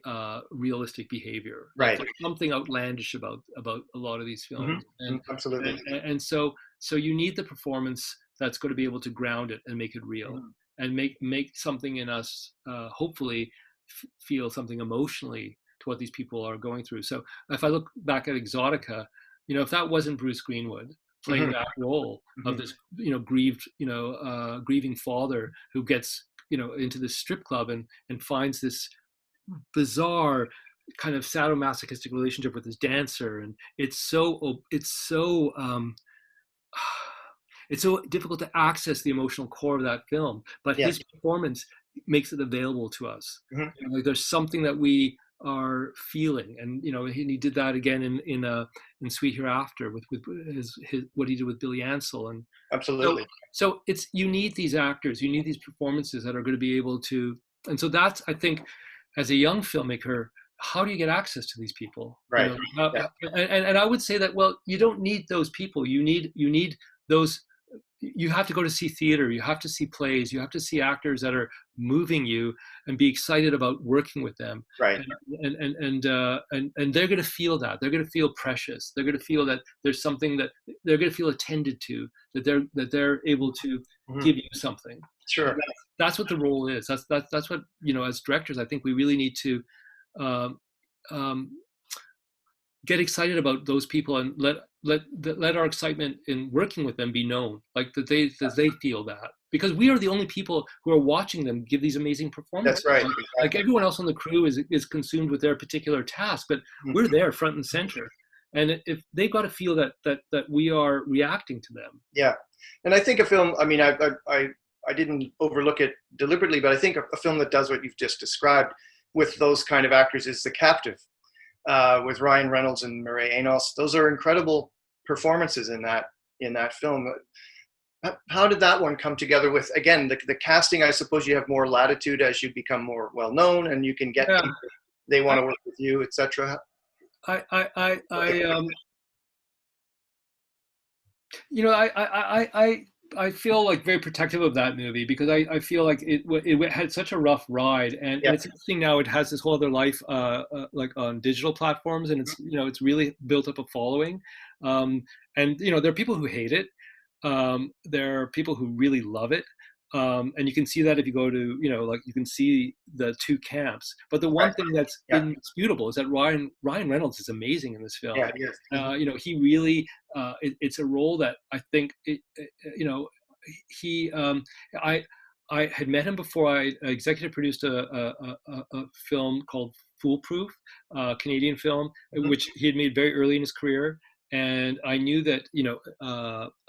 realistic behavior. Right. Like there's something outlandish about a lot of these films. Mm-hmm. Absolutely. And so you need the performance that's going to be able to ground it and make it real, and make something in us, hopefully feel something emotionally to what these people are going through. So if I look back at Exotica, you know, if that wasn't Bruce Greenwood playing that role of this, you know, grieving father who gets, you know, into this strip club and finds this bizarre kind of sadomasochistic relationship with this dancer, and it's so difficult to access the emotional core of that film, but his performance makes it available to us. You know, like there's something that we are feeling, and you know, he did that again in Sweet Hereafter with his what he did with Billy Ansell. And absolutely. So it's, you need these actors, you need these performances that are going to be able to, and so that's, I think, as a young filmmaker, how do you get access to these people? Right. You know, and I would say that, well, you don't need those people. You need those. You have to go to see theater. You have to see plays. You have to see actors that are moving you, and be excited about working with them. Right. And they're going to feel that. They're going to feel precious. They're going to feel that there's something that they're going to feel attended to. That they're able to give you something. Sure. That's what the role is. That's what, you know, as directors, I think we really need to get excited about those people, and let our excitement in working with them be known, like that they feel that, because we are the only people who are watching them give these amazing performances. That's right. Like everyone else on the crew is consumed with their particular task, but we're there front and center, and if they've got to feel that we are reacting to them. Yeah. And I think a film, I mean, I didn't overlook it deliberately, but I think a film that does what you've just described with those kind of actors is The Captive, with Ryan Reynolds and Mireille Enos. Those are incredible performances in that film. How did that one come together with, again, the casting? I suppose you have more latitude as you become more well known, and you can get people, they want to work with you, etc. You know, I feel like very protective of that movie, because I feel like it had such a rough ride, and it's interesting now. It has this whole other life, like on digital platforms, and it's, you know, it's really built up a following, and you know, there are people who hate it, there are people who really love it, and you can see that if you go to, you know, like you can see the two camps. But the one thing that's indisputable is that Ryan Reynolds is amazing in this film. Yeah, he is. You know, he really, it's a role that I think, you know, I had met him before. I executive produced a film called Foolproof, a Canadian film, which he had made very early in his career. And I knew that, you know,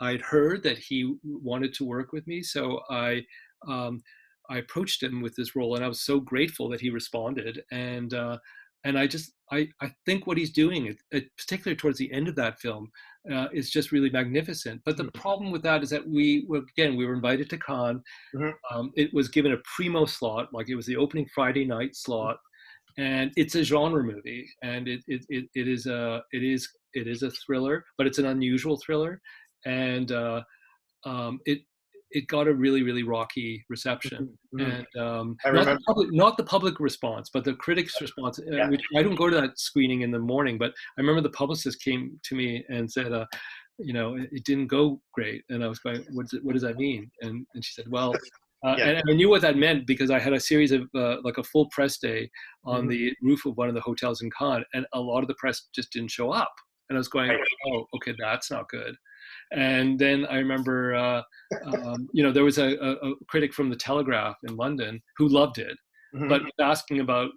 I'd heard that he wanted to work with me. So I approached him with this role, and I was so grateful that he responded. And I think what he's doing, particularly towards the end of that film, is just really magnificent. But the problem with that is that we were invited to Cannes. It was given a primo slot, like it was the opening Friday night slot, and it's a genre movie, and it is a thriller, but it's an unusual thriller, and it got a really, really rocky reception. And not the public response, but the critics' response. Which I don't go to that screening in the morning, but I remember the publicist came to me and said, you know, it didn't go great. And I was going, what does that mean? And she said, well, And I knew what that meant because I had a series of like a full press day on the roof of one of the hotels in Cannes, and a lot of the press just didn't show up. And I was going, oh, okay, that's not good. And then I remember, there was a critic from the Telegraph in London who loved it, but was asking about,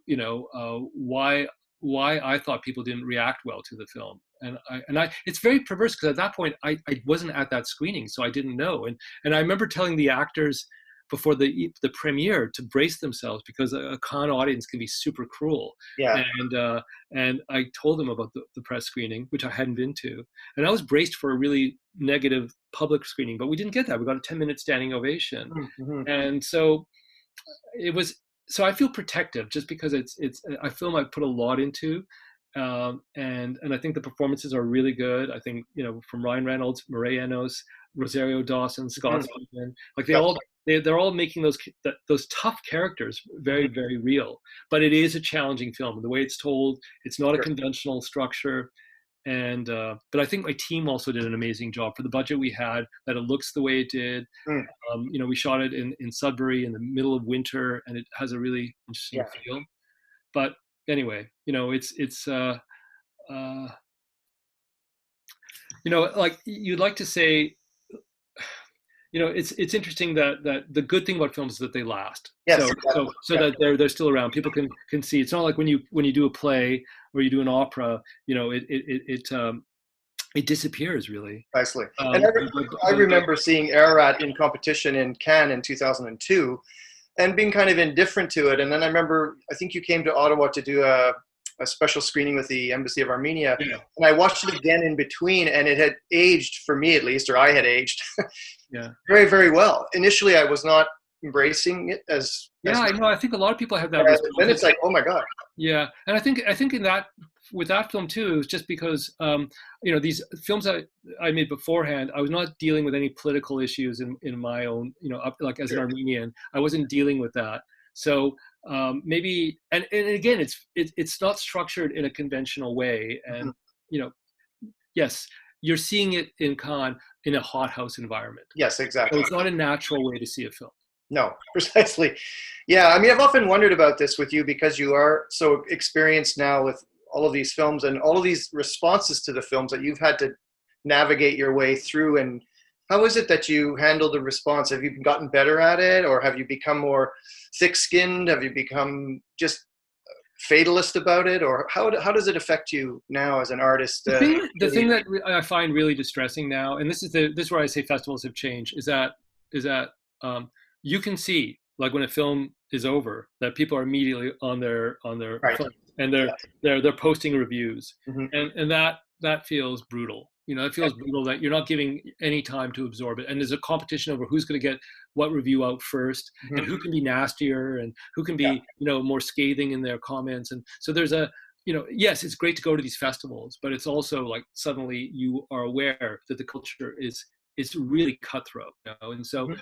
why I thought people didn't react well to the film. And I it's very perverse because at that point I wasn't at that screening, so I didn't know. And I remember telling the actors before the premiere to brace themselves because a con audience can be super cruel. Yeah. And I told them about the press screening, which I hadn't been to, and I was braced for a really negative public screening, but we didn't get that. We got a 10-minute standing ovation, and so it was. So I feel protective just because it's a film I put a lot into. And I think the performances are really good. I think, from Ryan Reynolds, Mireille Enos, Rosario Dawson, Scott Speedman, like they're all making those tough characters very, very real. But it is a challenging film. The way it's told, it's not a conventional structure. And but I think my team also did an amazing job for the budget we had, that it looks the way it did. We shot it in Sudbury in the middle of winter, and it has a really interesting feel. But anyway, it's like you'd like to say, it's interesting that the good thing about films is that they last. Yes, so exactly. so that they're still around. People can see. It's not like when you do a play or you do an opera, it disappears really. Precisely. And I remember seeing Ararat in competition in Cannes in 2002 and being kind of indifferent to it. And then I remember, I think you came to Ottawa to do a special screening with the Embassy of Armenia. Yeah. And I watched it again in between, and it had aged, for me at least, or I had aged very, very well. Initially, I was not embracing it as I know. I think a lot of people have that. Then it's like, oh my God. Yeah, and I think in that, with that film too, it was just because these films that I made beforehand, I was not dealing with any political issues in my own, like as an Armenian, I wasn't dealing with that. So maybe, and again, it's not structured in a conventional way, and yes, you're seeing it in Cannes in a hothouse environment. Yes, exactly. So it's not a natural way to see a film. No, precisely. Yeah, I mean, I've often wondered about this with you because you are so experienced now with all of these films and all of these responses to the films that you've had to navigate your way through. And how is it that you handle the response? Have you gotten better at it, or have you become more thick-skinned? Have you become just fatalist about it, or how does it affect you now as an artist? The thing that I find really distressing now, and this is where I say festivals have changed, is that you can see, like, when a film is over, that people are immediately on their phone, and they're posting reviews, and that feels brutal. It feels brutal that you're not giving any time to absorb it, and there's a competition over who's going to get what review out first, and who can be nastier, and who can be more scathing in their comments. And so there's a yes, it's great to go to these festivals, but it's also like suddenly you are aware that the culture is really cutthroat, and so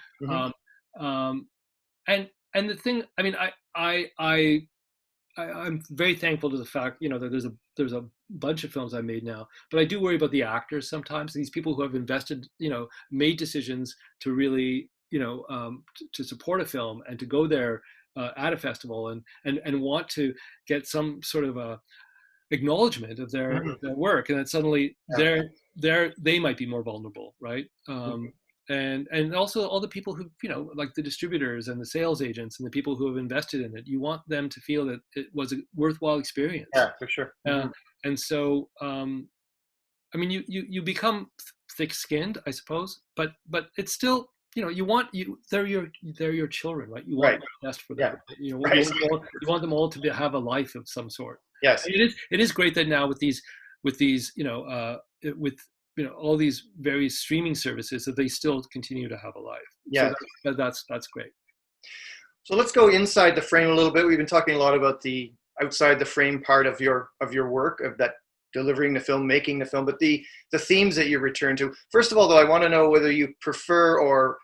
and the thing, I mean, I'm very thankful to the fact, that there's a bunch of films I made now, but I do worry about the actors sometimes. These people who have invested, made decisions to really, to support a film and to go there at a festival and want to get some sort of a acknowledgement of their work, and then suddenly they might be more vulnerable, right? And also all the people who, like the distributors and the sales agents and the people who have invested in it, you want them to feel that it was a worthwhile experience. Yeah, for sure. And so, I mean, you become thick-skinned, I suppose, but it's still, they're your children, right? You want the best for them. You want them all to have a life of some sort. Yes. And it is great that now with these all these various streaming services, that they still continue to have a life. Yeah. So that's great. So let's go inside the frame a little bit. We've been talking a lot about the outside the frame part of your work, of that delivering the film, making the film, but the themes that you return to. First of all, though, I want to know whether you prefer, or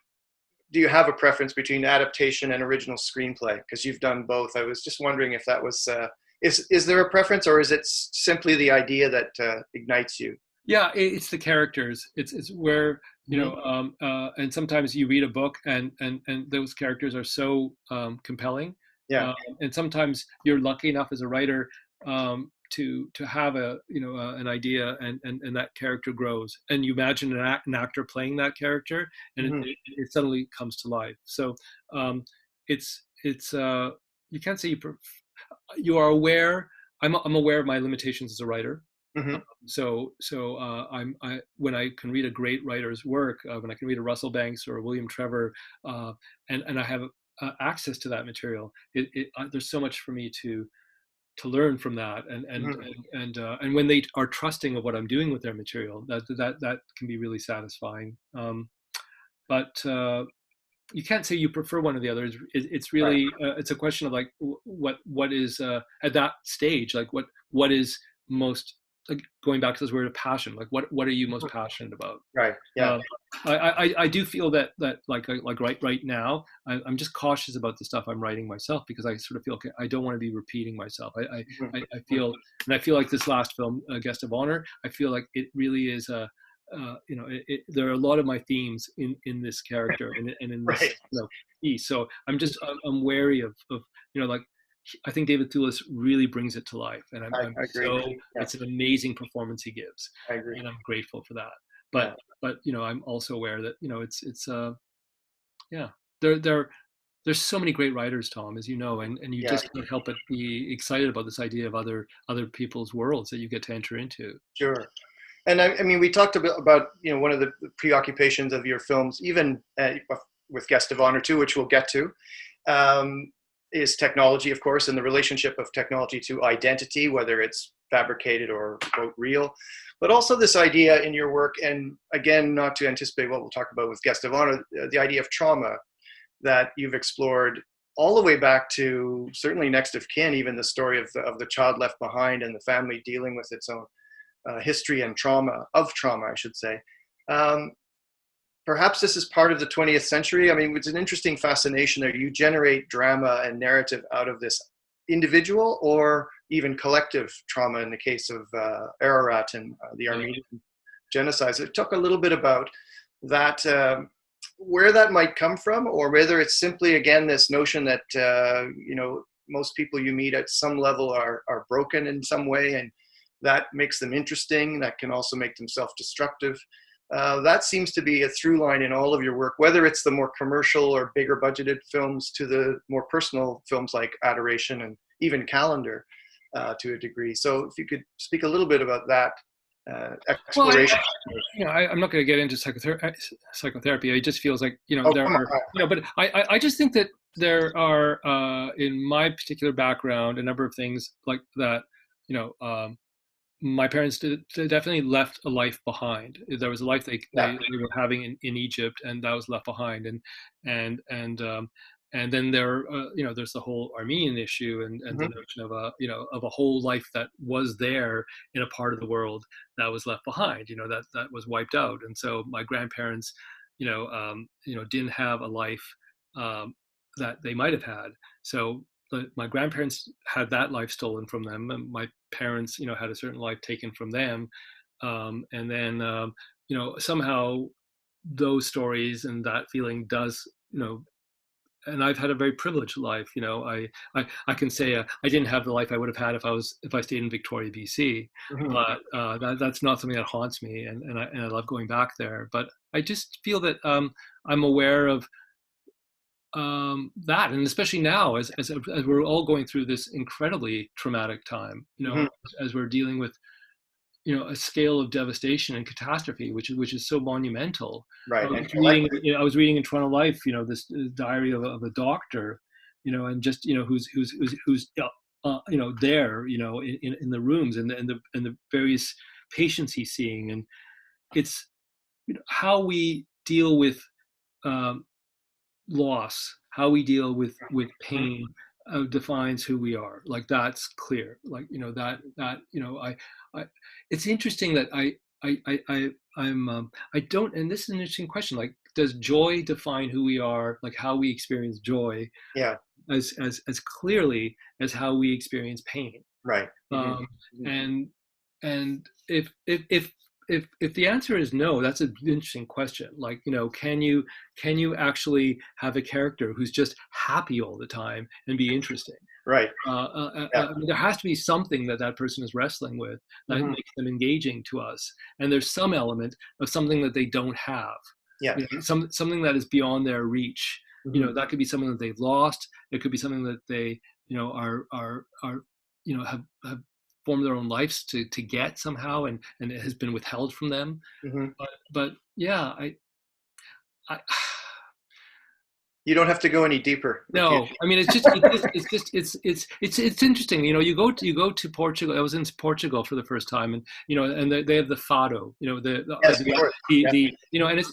do you have a preference between adaptation and original screenplay? Because you've done both. I was just wondering if that was, is there a preference, or is it simply the idea that ignites you? Yeah, it's the characters. It's where And sometimes you read a book and those characters are so compelling. Yeah. And sometimes you're lucky enough as a writer to have an idea and that character grows, and you imagine an actor playing that character, and it suddenly comes to life. So it's you can't say you are aware. I'm aware of my limitations as a writer. So when I can read a great writer's work, when I can read a Russell Banks or a William Trevor, and I have access to that material, there's so much for me to learn from that, and when they are trusting of what I'm doing with their material, that can be really satisfying. But you can't say you prefer one or the other. It's really it's a question of like what is at that stage, like what is most, like going back to this word of passion, like what are you most passionate about? Right. Yeah. I do feel that like right now I'm just cautious about the stuff I'm writing myself, because I sort of feel I don't want to be repeating myself. I feel, and I feel like this last film, Guest of Honor, I feel like it really is there are a lot of my themes in this character and in this piece. So I'm wary of like, I think David Thewlis really brings it to life, and I agree. It's an amazing performance he gives. I agree, and I'm grateful for that. But I'm also aware that there's so many great writers, Tom, as you know, and you just can't help but be excited about this idea of other people's worlds that you get to enter into. Sure. And I mean, we talked about one of the preoccupations of your films, even with Guest of Honor too, which we'll get to, is technology, of course, and the relationship of technology to identity, whether it's fabricated or quote real, but also this idea in your work, and again, not to anticipate what we'll talk about with Guest of Honor, the idea of trauma that you've explored all the way back to certainly Next of Kin, even the story of the child left behind and the family dealing with its own history and trauma, I should say. Perhaps this is part of the 20th century. I mean, it's an interesting fascination there. You generate drama and narrative out of this individual or even collective trauma in the case of Ararat and the Armenian genocide. So talk a little bit about that, where that might come from, or whether it's simply, again, this notion that, most people you meet at some level are broken in some way, and that makes them interesting. That can also make them self-destructive. That seems to be a through line in all of your work, whether it's the more commercial or bigger budgeted films to the more personal films like Adoration and even Calendar to a degree. So if you could speak a little bit about that exploration. Well, I'm not going to get into psychotherapy. It just feels like, there are, but I just think that there are, in my particular background, a number of things like that, my parents definitely left a life behind. There was a life they were having in Egypt, and that was left behind. And then there's the whole Armenian issue and the notion of a whole life that was there in a part of the world that was left behind. That was wiped out. And so my grandparents, didn't have a life that they might have had. So my grandparents had that life stolen from them, and my parents, had a certain life taken from them. And then, somehow those stories and that feeling does, and I've had a very privileged life. I can say I didn't have the life I would have had if I stayed in Victoria, BC. But that's not something that haunts me, and I love going back there. But I just feel that I'm aware of that, and especially now as we're all going through this incredibly traumatic time, as we're dealing with a scale of devastation and catastrophe which is so monumental. Right. I was reading in Toronto Life, this diary of a doctor, and just who's there, in the rooms and the various patients he's seeing, and it's how we deal with loss, how we deal with pain defines who we are. Like, that's clear. Like, it's interesting that I don't, and this is an interesting question, like, does joy define who we are, like how we experience joy? Yeah. As clearly as how we experience pain. Right. And if if the answer is no, that's an interesting question. Like, can you actually have a character who's just happy all the time and be interesting? Right. I mean, there has to be something that person is wrestling with that makes them engaging to us, and there's some element of something that they don't have. Yeah. Something that is beyond their reach. That could be something that they've lost. It could be something that they are have formed their own lives to get somehow, and it has been withheld from them. But yeah, I you don't have to go any deeper. No, I mean it's interesting. You go to Portugal. I was in Portugal for the first time, and and they have the fado. And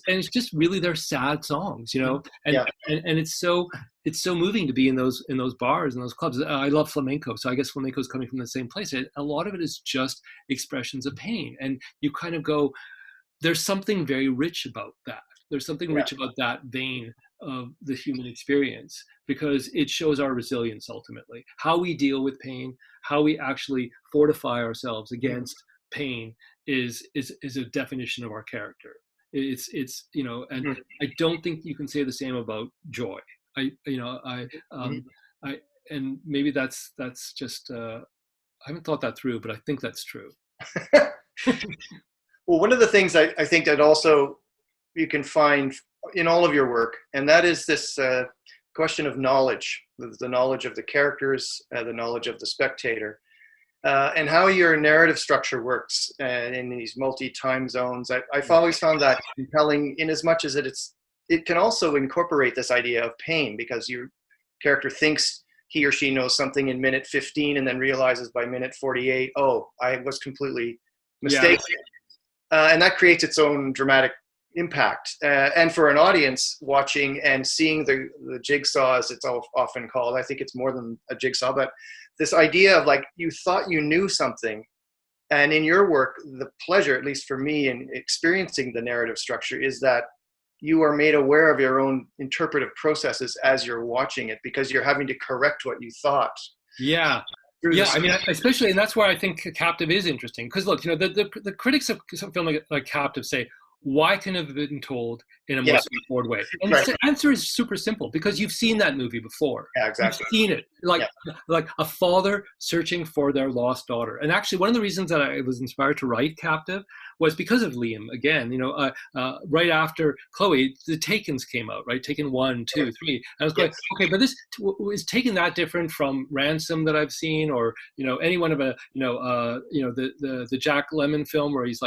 it's just really their sad songs. And it's so moving to be in those bars and those clubs. I love flamenco, so I guess flamenco is coming from the same place. A lot of it is just expressions of pain, and you kind of go, there's something very rich about that. There's something rich about that vein of the human experience, because it shows our resilience ultimately. How we deal with pain, how we actually fortify ourselves against pain is a definition of our character. It's and I don't think you can say the same about joy. And maybe that's just I haven't thought that through, but I think that's true. Well, one of the things I think that also you can find in all of your work, and that is this question of knowledge, the knowledge of the characters, the knowledge of the spectator, and how your narrative structure works in these multi-time zones. I've always found that compelling, in as much as it can also incorporate this idea of pain, because your character thinks he or she knows something in minute 15 and then realizes by minute 48, oh, I was completely mistaken. Yeah. And that creates its own dramatic impact. And for an audience watching and seeing the jigsaw, as it's often called, I think it's more than a jigsaw, but this idea of like, you thought you knew something. And in your work, the pleasure, at least for me, in experiencing the narrative structure is that you are made aware of your own interpretive processes as you're watching it, because you're having to correct what you thought. Yeah. Yeah, I mean, especially, and that's where I think Captive is interesting. Because look, the critics of some film like Captive say, why can it have been told in a more straightforward way? And the answer is super simple, because you've seen that movie before. Yeah, exactly. You've seen it, like a father searching for their lost daughter. And actually, one of the reasons that I was inspired to write Captive was because of Liam. Again, right after Chloe, the Takens came out, right? Taken 1, 2, 3. And I was going, okay, but this is Taken that different from Ransom that I've seen, or any one of the Jack Lemmon film where he's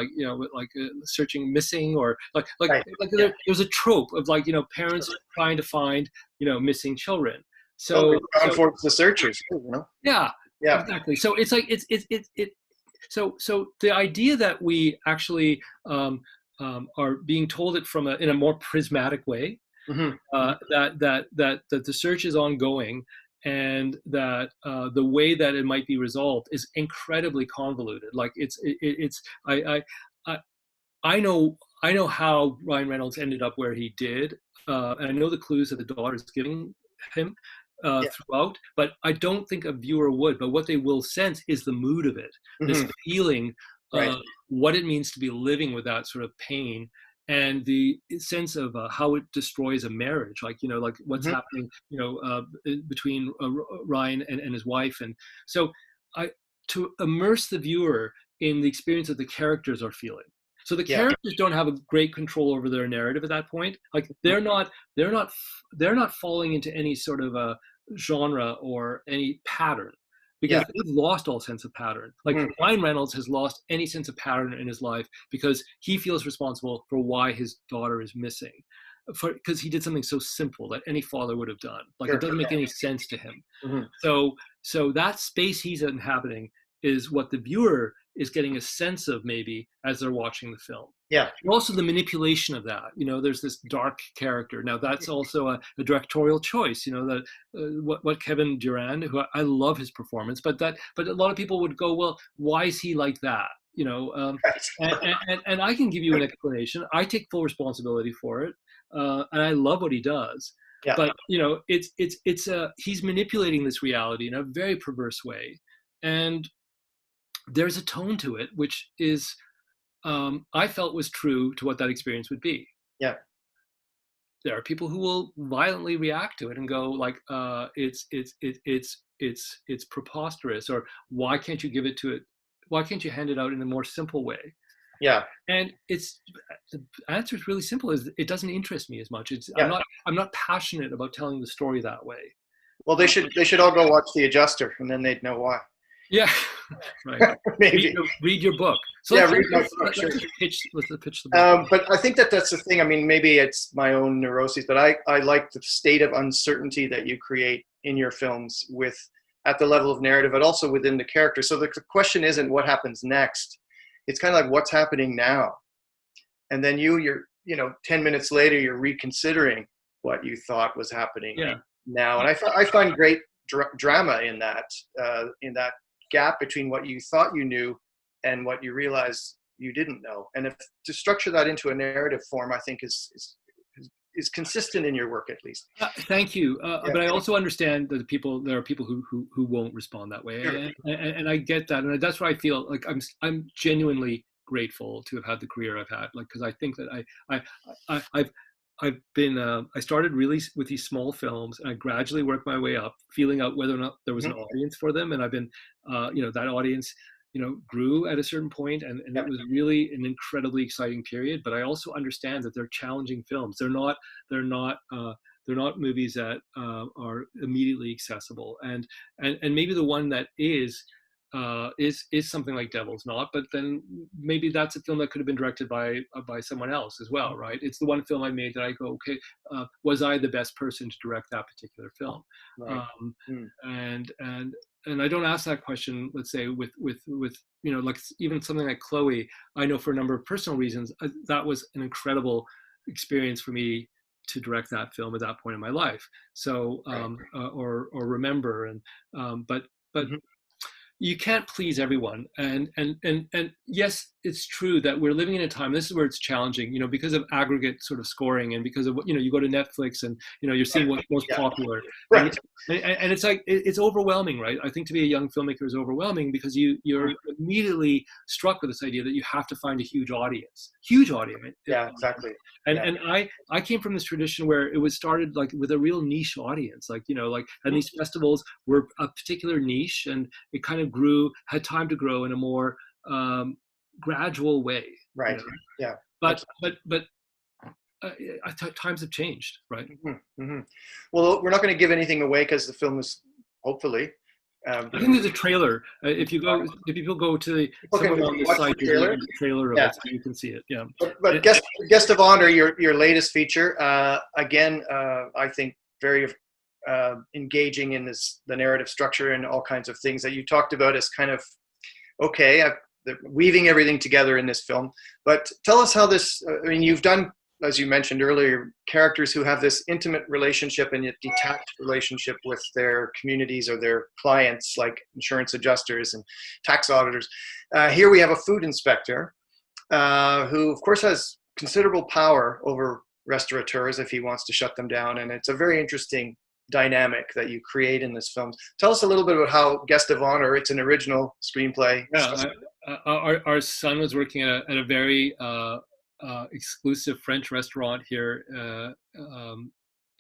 searching missing, or there was a trope of parents trying to find missing children. So for the searchers, yeah, exactly. So it's like So the idea that we actually are being told it in a more prismatic way, that the search is ongoing, and that the way that it might be resolved is incredibly convoluted. Like I know how Ryan Reynolds ended up where he did, and I know the clues that the daughter is giving him throughout, but I don't think a viewer would. But what they will sense is the mood of it, this feeling, what it means to be living with that sort of pain, and the sense of how it destroys a marriage, like what's happening, between Ryan and his wife. And so to immerse the viewer in the experience that the characters are feeling. So the characters don't have a great control over their narrative at that point. Like they're not falling into any sort of a genre or any pattern, because they've lost all sense of pattern. Like Ryan Reynolds has lost any sense of pattern in his life, because he feels responsible for why his daughter is missing, because he did something so simple that any father would have done. Like it doesn't make any sense to him. So that space he's inhabiting is what the viewer is getting a sense of, maybe, as they're watching the film. Yeah. And also the manipulation of that. There's this dark character. Now that's also a directorial choice. That what Kevin Durand, who I love his performance, but a lot of people would go, well, why is he like that? And I can give you an explanation. I take full responsibility for it, and I love what he does. Yeah. But he's manipulating this reality in a very perverse way, and there's a tone to it which is I felt was true to what that experience would be. Yeah. There are people who will violently react to it and go like, it's preposterous, or why can't you give it to it? Why can't you hand it out in a more simple way? Yeah. And the answer is really simple: is it doesn't interest me as much. Yeah. I'm not passionate about telling the story that way. Well, they should all go watch The Adjuster, and then they'd know why. Yeah, right. Maybe read your book. So yeah, let's pitch the book. But I think that's the thing. I mean, maybe it's my own neuroses, but I like the state of uncertainty that you create in your films at the level of narrative, but also within the character. So the question isn't what happens next. It's kind of like what's happening now. And then you're 10 minutes later, you're reconsidering what you thought was happening now. And I find great drama in that gap between what you thought you knew and what you realize you didn't know. And to structure that into a narrative form, I think is consistent in your work, at least. Thank you. But I also understand that there are people who won't respond that way. Sure. And I get that. And that's why I feel like I'm genuinely grateful to have had the career I've had. Like, because I think that I've been, I started really with these small films, and I gradually worked my way up, feeling out whether or not there was an audience for them. And I've been, that audience, grew at a certain point, and it was really an incredibly exciting period. But I also understand that they're challenging films. They're not movies that are immediately accessible. And maybe the one that is something like Devil's Knot, but then maybe that's a film that could have been directed by someone else as well, right? It's the one film I made that I go, okay, was I the best person to direct that particular film? Right. And I don't ask that question, let's say, with like even something like Chloe. I know for a number of personal reasons that was an incredible experience for me to direct that film at that point in my life. So or remember, and but. You can't please everyone, and yes, it's true that we're living in a time. This is where it's challenging, because of aggregate sort of scoring, and because of what you go to Netflix, and you're seeing what's most popular, right? And it's like it's overwhelming, right? I think to be a young filmmaker is overwhelming because you're immediately struck with this idea that you have to find a huge audience. Yeah, exactly. And I came from this tradition where it was started like with a real niche audience, and these festivals were a particular niche, and it kind of had time to grow in a more gradual way. Right. Yeah. But times have changed, right? Well, we're not going to give anything away because the film is hopefully. I think there's a trailer. If people go to somewhere on the site, there's a trailer of it, so you can see it. Yeah. But guest of honor, your latest feature, again, I think very engaging in the narrative structure and all kinds of things that you talked about as kind of weaving everything together in this film. But tell us how this. You've done, as you mentioned earlier, characters who have this intimate relationship and yet detached relationship with their communities or their clients, like insurance adjusters and tax auditors. Here we have a food inspector who, of course, has considerable power over restaurateurs if he wants to shut them down. And it's a very interesting dynamic that you create in this film. Tell us a little bit about how Guest of Honor, it's an original screenplay. Yeah, our son was working at a very exclusive French restaurant here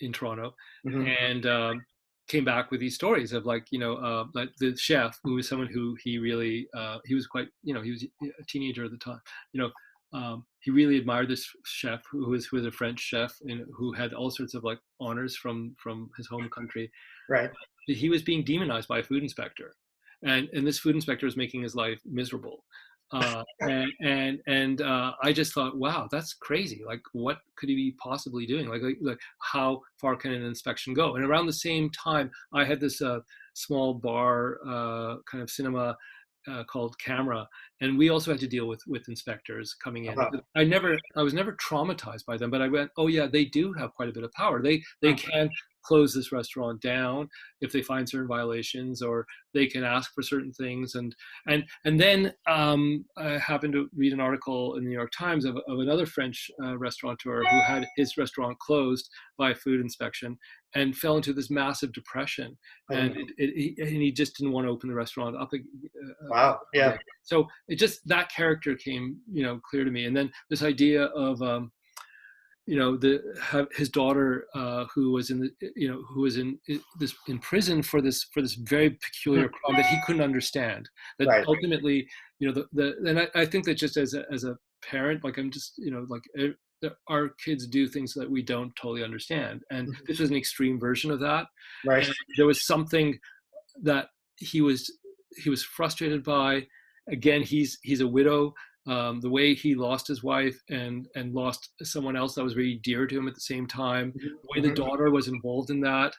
in Toronto, and came back with these stories of like the chef, who was someone who he really he was quite he was a teenager at the time, he really admired this chef who was a French chef and who had all sorts of like honors from his home country. Right. He was being demonized by a food inspector, and this food inspector was making his life miserable. And I just thought, wow, that's crazy. Like, what could he be possibly doing? Like how far can an inspection go? And around the same time, I had this small bar kind of cinema called Camera, and we also had to deal with inspectors coming in. I was never traumatized by them, but I went, oh yeah, they do have quite a bit of power. They can close this restaurant down if they find certain violations, or they can ask for certain things. And then I happened to read an article in the New York Times of another French restaurateur who had his restaurant closed by food inspection and fell into this massive depression, and he just didn't want to open the restaurant up. Wow. Yeah. So it just, that character came, clear to me. And then this idea of, his daughter, who was in prison for this very peculiar crime that he couldn't understand. That Right. ultimately, and I think that just as a parent, like, I'm just, our kids do things that we don't totally understand, and this was an extreme version of that. Right. And there was something that he was frustrated by. Again, he's a widow. The way he lost his wife and lost someone else that was very dear to him at the same time, the way the daughter was involved in that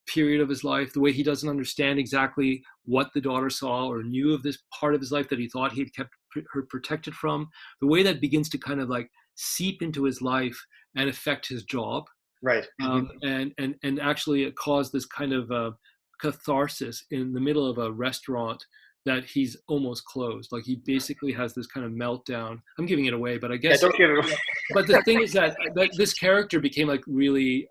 period of his life, the way he doesn't understand exactly what the daughter saw or knew of this part of his life that he thought he had kept her protected from, the way that begins to kind of like seep into his life and affect his job. Right. And actually it caused this kind of catharsis in the middle of a restaurant that he's almost closed. Like, he basically has this kind of meltdown. I'm giving it away, but I guess. Yeah, don't give it away. But the thing is that this character became like really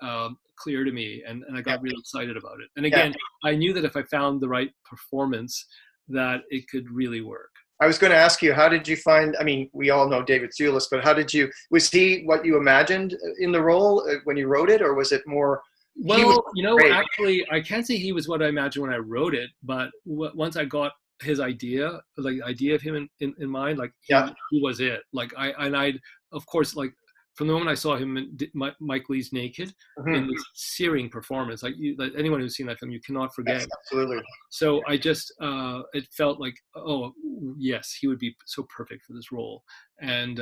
clear to me, and I got really excited about it. And again, I knew that if I found the right performance, that it could really work. I was going to ask you, how did you find, I mean, we all know David Thewlis, but was he what you imagined in the role when you wrote it, or was it more? Well, actually, I can't say he was what I imagined when I wrote it, but once I got his idea, like idea of him in mind, like he was it. Like I'd of course, like from the moment I saw him in Mike Leigh's Naked, in this searing performance, like anyone who's seen that film, you cannot forget. Yes, absolutely. So I just it felt like, oh yes, he would be so perfect for this role. And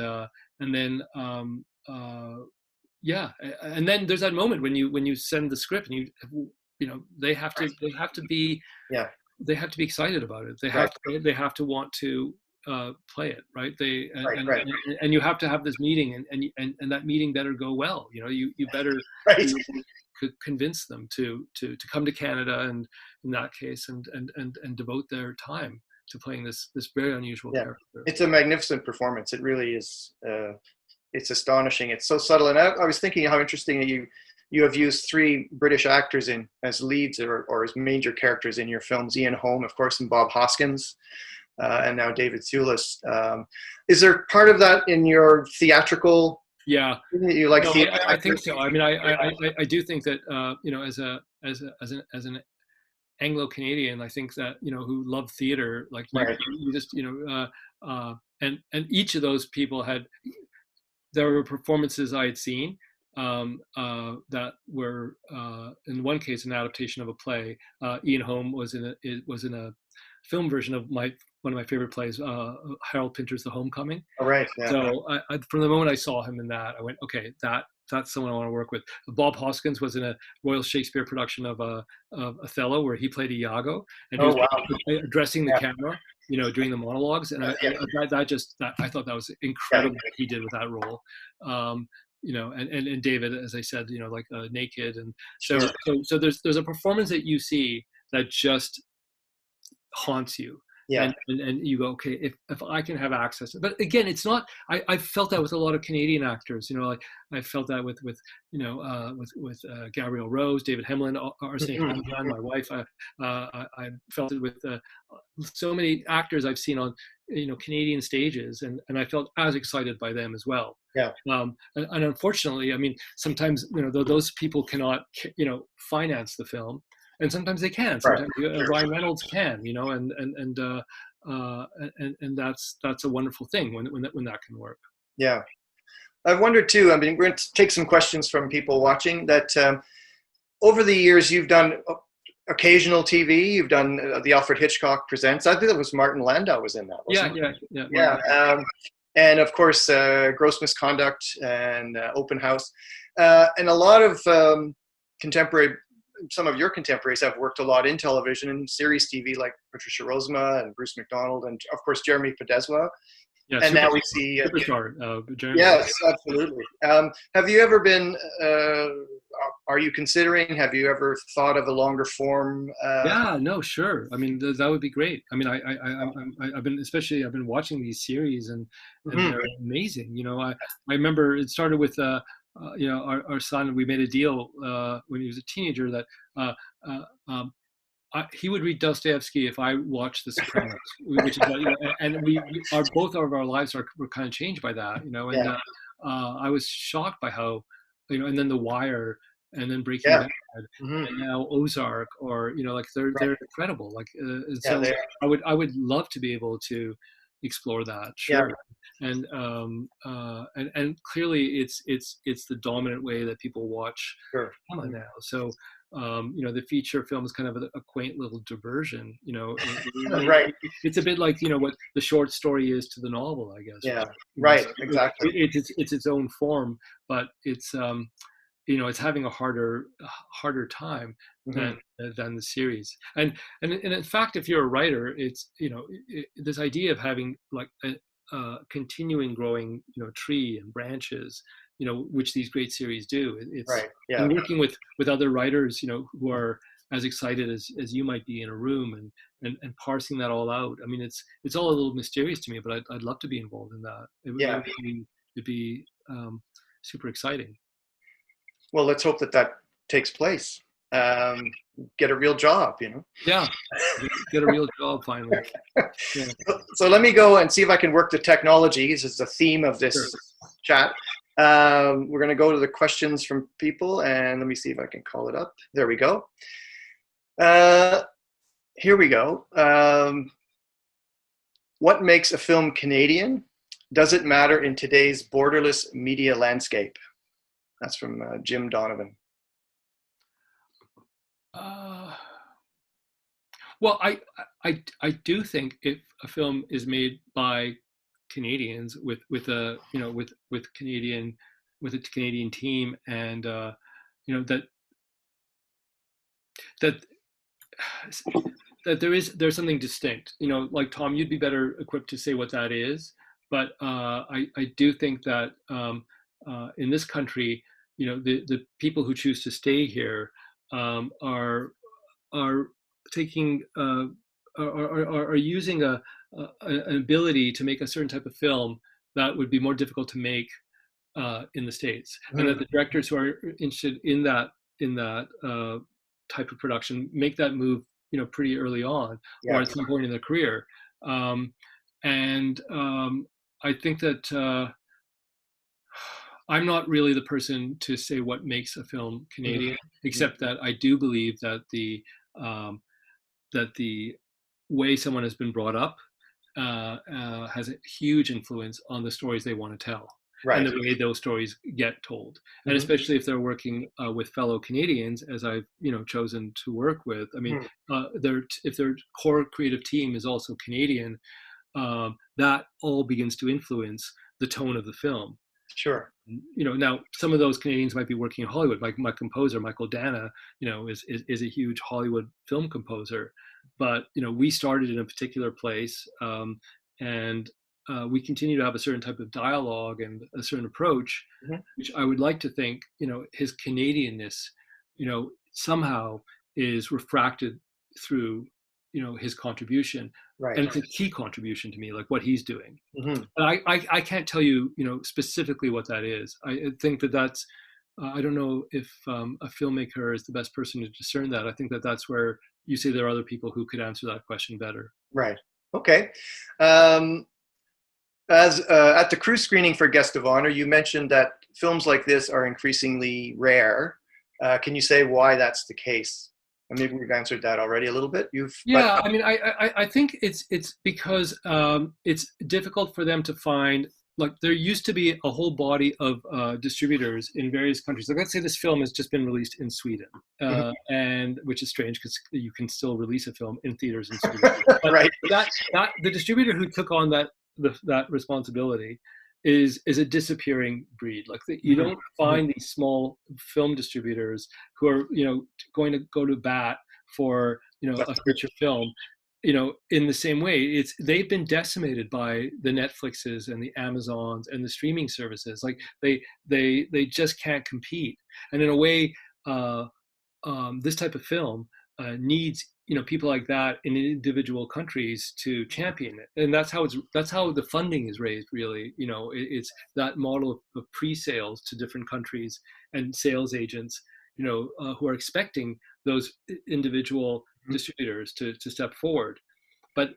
then and then there's that moment when you send the script and they have to be excited about it. They have to want to play it, right? And you have to have this meeting, and that meeting better go well. You better convince them to come to Canada, and in that case, and devote their time to playing this very unusual character. It's a magnificent performance. It really is. It's astonishing. It's so subtle. And I was thinking how interesting that you have used 3 British actors as leads or as major characters in your films. Ian Holm, of course, and Bob Hoskins, and now David Thewlis. Is there part of that in your theatrical? Yeah, you like theater? I think so. I mean, I do think that as an Anglo-Canadian, I think that who love theater, like you just and each of those people there were performances I had seen that were in one case an adaptation of a play. Ian Holm was in a film version of one of my favorite plays, Harold Pinter's The Homecoming. Oh, right. Yeah. So I from the moment I saw him in that, I went, okay, that's someone I want to work with. Bob Hoskins was in a Royal Shakespeare production of Othello, where he played Iago, and he was addressing the camera, doing the monologues, and I thought that was incredible what he did with that role. And David, as I said, like Naked, and so there's a performance that you see that just haunts you. Yeah. And you go, okay, if I can have access to, but again, it's not, I felt that with a lot of Canadian actors, like I felt that with Gabrielle Rose, David Hemlin, Arsene Hamjan, my wife. I felt it with so many actors I've seen on, Canadian stages, and I felt as excited by them as well. Yeah. And unfortunately, I mean, sometimes, those people cannot, finance the film. And sometimes they can. Sometimes Ryan Reynolds can, and that's a wonderful thing when that can work. Yeah, I've wondered too. I mean, we're going to take some questions from people watching. That over the years you've done occasional TV. You've done the Alfred Hitchcock Presents. I think it was Martin Landau was in that. Wasn't it? Yeah. And of course, Gross Misconduct and Open House, and a lot of some of your contemporaries have worked a lot in television and series TV, like Patricia Rozema and Bruce McDonald, and of course Jeremy Podeswa. Yeah, and now we see. superstar. Jeremy. Yes, absolutely. Have you ever been? Are you considering? Have you ever thought of a longer form? Yeah, no, sure. I mean, that would be great. I mean, I've been watching these series, and they're amazing. You know, I remember it started with you know, our son. We made a deal when he was a teenager that uh, um, he would read Dostoevsky if I watched The Sopranos, which is what, you know, and both of our lives were kind of changed by that, you know, and Yeah. I was shocked by how, you know, and then The Wire, and then Breaking Yeah. Bad, and now Ozark, or, you know, like they're incredible, like, and Yeah, so I would love to be able to explore that, sure. And clearly it's the dominant way that people watch cinema now. So you know, the feature film is kind of a quaint little diversion. You know, it's a bit like, you know, what the short story is to the novel, I guess. Yeah, right. So exactly. It's its own form, but it's you know, it's having a harder time than the series. And in fact, if you're a writer, it's, you know, this idea of having like a continuing growing, you know, tree and branches, you know, which these great series do. It's and working with other writers, you know, who are as excited as you might be in a room, and parsing that all out. I mean, it's all a little mysterious to me, but I'd love to be involved in that. It'd be super exciting. Well, let's hope that takes place. Get a real job, you know. Yeah, get a real job finally. Yeah. So let me go and see if I can work the technology. This is the theme of this chat. We're going to go to the questions from people, and let me see if I can call it up. There we go. Here we go. What makes a film Canadian? Does it matter in today's borderless media landscape? That's from Jim Donovan. Well, I do think if a film is made by Canadians with a, you know, with a Canadian team, and you know, that there's something distinct. You know, like Tom, you'd be better equipped to say what that is, but I do think that in this country, you know, the people who choose to stay here are taking are using an ability to make a certain type of film that would be more difficult to make in the States, and that the directors who are interested in that type of production make that move, you know, pretty early on, or at some point in their career. I think that I'm not really the person to say what makes a film Canadian, except that I do believe that the way someone has been brought up has a huge influence on the stories they want to tell, and the way those stories get told. And especially if they're working with fellow Canadians, as I've, you know, chosen to work with. I mean, if their core creative team is also Canadian, that all begins to influence the tone of the film. Sure. You know, now some of those Canadians might be working in Hollywood. Like my composer, Michael Dana, you know, is a huge Hollywood film composer. But, you know, we started in a particular place, and we continue to have a certain type of dialogue and a certain approach, which I would like to think, you know, his Canadianness, you know, somehow is refracted through, you know, his contribution. And it's a key contribution to me, like what he's doing. But I can't tell you, you know, specifically what that is. I think that's, I don't know if a filmmaker is the best person to discern that. I think that's where you say there are other people who could answer that question better. Right. Okay. As at the crew screening for Guest of Honor, you mentioned that films like this are increasingly rare. Can you say why that's the case? And maybe we've answered that already a little bit. I mean, I think it's because it's difficult for them to find. Like, there used to be a whole body of distributors in various countries. Like, let's say this film has just been released in Sweden, and which is strange because you can still release a film in theaters in Sweden. But that the distributor who took on that responsibility is a disappearing breed. Like, you don't find these small film distributors who are, you know, going to go to bat for, you know, a feature film in the same way, they've been decimated by the Netflixes and the Amazons and the streaming services. Like they just can't compete. And in a way, this type of film needs people like that in individual countries to champion it, and that's how the funding is raised. Really, it's that model of pre-sales to different countries and sales agents, who are expecting those individual distributors to step forward. But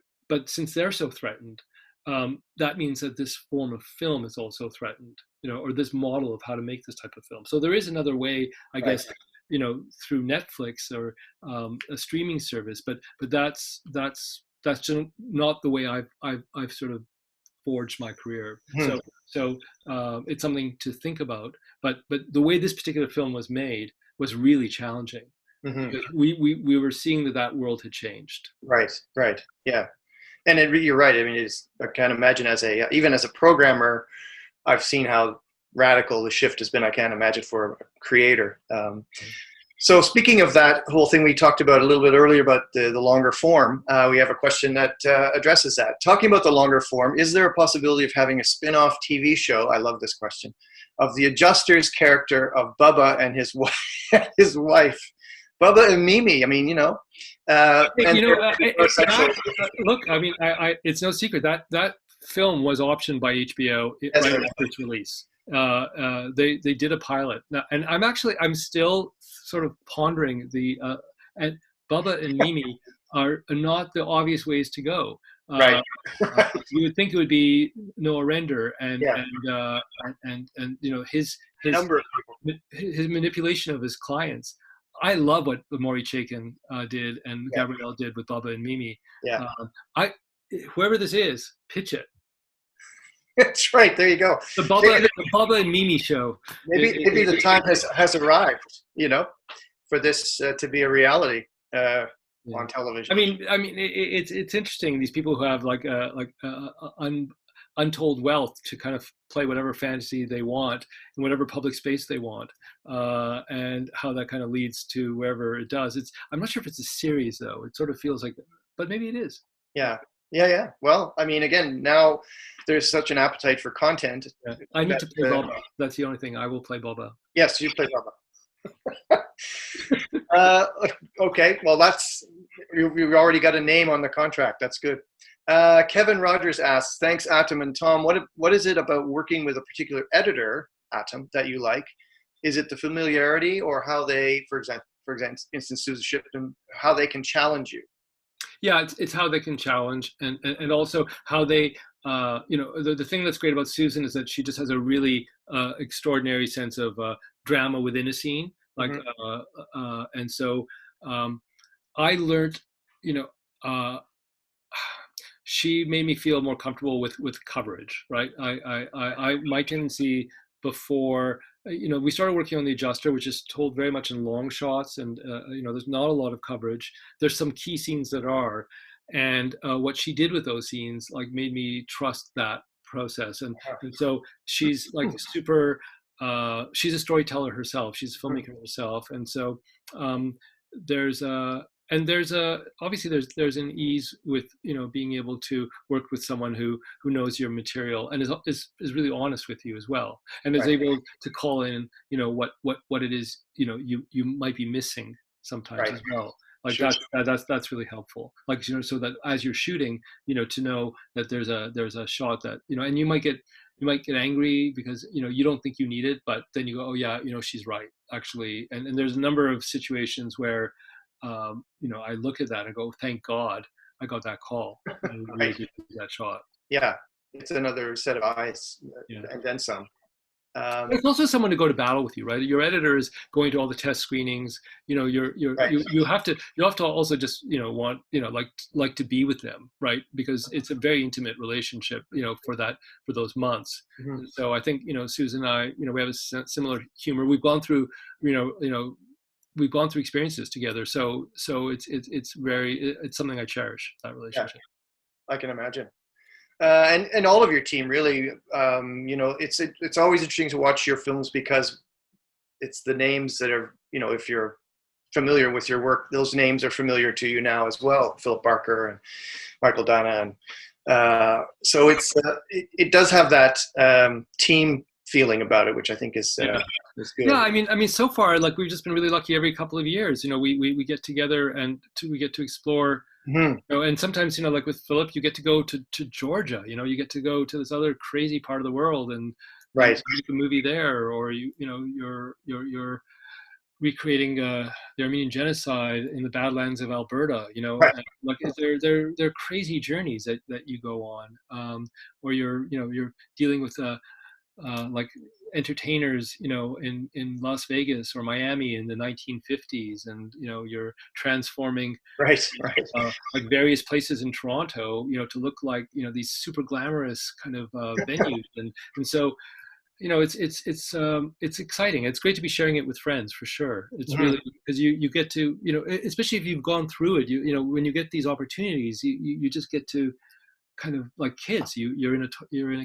since they're so threatened, that means that this form of film is also threatened, or this model of how to make this type of film. So there is another way, I guess, through Netflix or a streaming service, but that's just not the way I've sort of forged my career. So it's something to think about. But the way this particular film was made was really challenging. Because we were seeing that world had changed. Right. Yeah. And you're right. I mean, I can't imagine even as a programmer, I've seen how radical the shift has been. I can't imagine for a creator. So speaking of that whole thing we talked about a little bit earlier about the longer form, we have a question that addresses that. Talking about the longer form, is there a possibility of having a spin-off TV show? I love this question. Of the Adjuster's character of Bubba and his wife. Bubba and Mimi. I mean, look, I mean, it's no secret that film was optioned by HBO right after its release. They did a pilot, and I'm still sort of pondering and Bubba and Mimi are not the obvious ways to go. Right. You would think it would be Noah Render and his number of people. His manipulation of his clients. I love what Maury Chaykin did and Gabrielle did with Bubba and Mimi. Yeah. Whoever this is, pitch it. That's right. There you go. The Bubba and Mimi show. Maybe the time has arrived, for this to be a reality on television. I mean, it's interesting. These people who have untold wealth to kind of play whatever fantasy they want in whatever public space they want, and how that kind of leads to wherever it does. I'm not sure if it's a series though. It sort of feels like, but maybe it is. Yeah. Well, I mean, again, now there's such an appetite for content. Yeah. I need to play Bubba. That's the only thing. I will play Bubba. Yes, you play Bubba. Okay, well, you've already got a name on the contract. That's good. Kevin Rogers asks, thanks, Atom and Tom. What is it about working with a particular editor, Atom, that you like? Is it the familiarity, or how they, for instance, Susan Shipton, how they can challenge you? Yeah, it's how they can challenge, and also how they, the thing that's great about Susan is that she just has a really extraordinary sense of drama within a scene. And so I learned, she made me feel more comfortable with coverage, right? My tendency before, we started working on The Adjuster, which is told very much in long shots, and there's not a lot of coverage. There's some key scenes that are, and what she did with those scenes made me trust that process, and so she's super. She's a storyteller herself. She's a filmmaker herself, and so there's obviously there's an ease with being able to work with someone who knows your material and is really honest with you as well, and is able to call in what it is you might be missing sometimes as well. That's really helpful. So that as you're shooting, to know that there's a shot that and you might get angry because you don't think you need it, but then you go, oh yeah, she's right actually. And there's a number of situations where I look at that and go, thank God I got that call and really did that shot. Yeah, it's another set of eyes, and then some. It's also someone to go to battle with you, right? Your editor is going to all the test screenings. You have to also just want like to be with them, right? Because it's a very intimate relationship, for those months. Mm-hmm. So I think Susan and I, we have a similar humor. We've gone through we've gone through experiences together. So it's something I cherish, that relationship. Yeah, I can imagine. And all of your team really, it's always interesting to watch your films because it's the names that are, if you're familiar with your work, those names are familiar to you now as well. Philip Barker and Michael Dana, and so it does have that team feeling about it, which I think is good. Yeah, I mean, so far, like, we've just been really lucky. Every couple of years, we get together and we get to explore. And sometimes, like with Philip, you get to go to Georgia. You get to go to this other crazy part of the world and make a movie there, or you're recreating the Armenian genocide in the Badlands of Alberta. And, like, they're crazy journeys that you go on, or you're dealing with like entertainers, in Las Vegas or Miami in the 1950s, and you're transforming like various places in Toronto, to look like these super glamorous kind of venues, and so it's exciting. It's great to be sharing it with friends, for sure. It's really, because you get to, especially if you've gone through it, when you get these opportunities, you just get to kind of, like kids, you're in a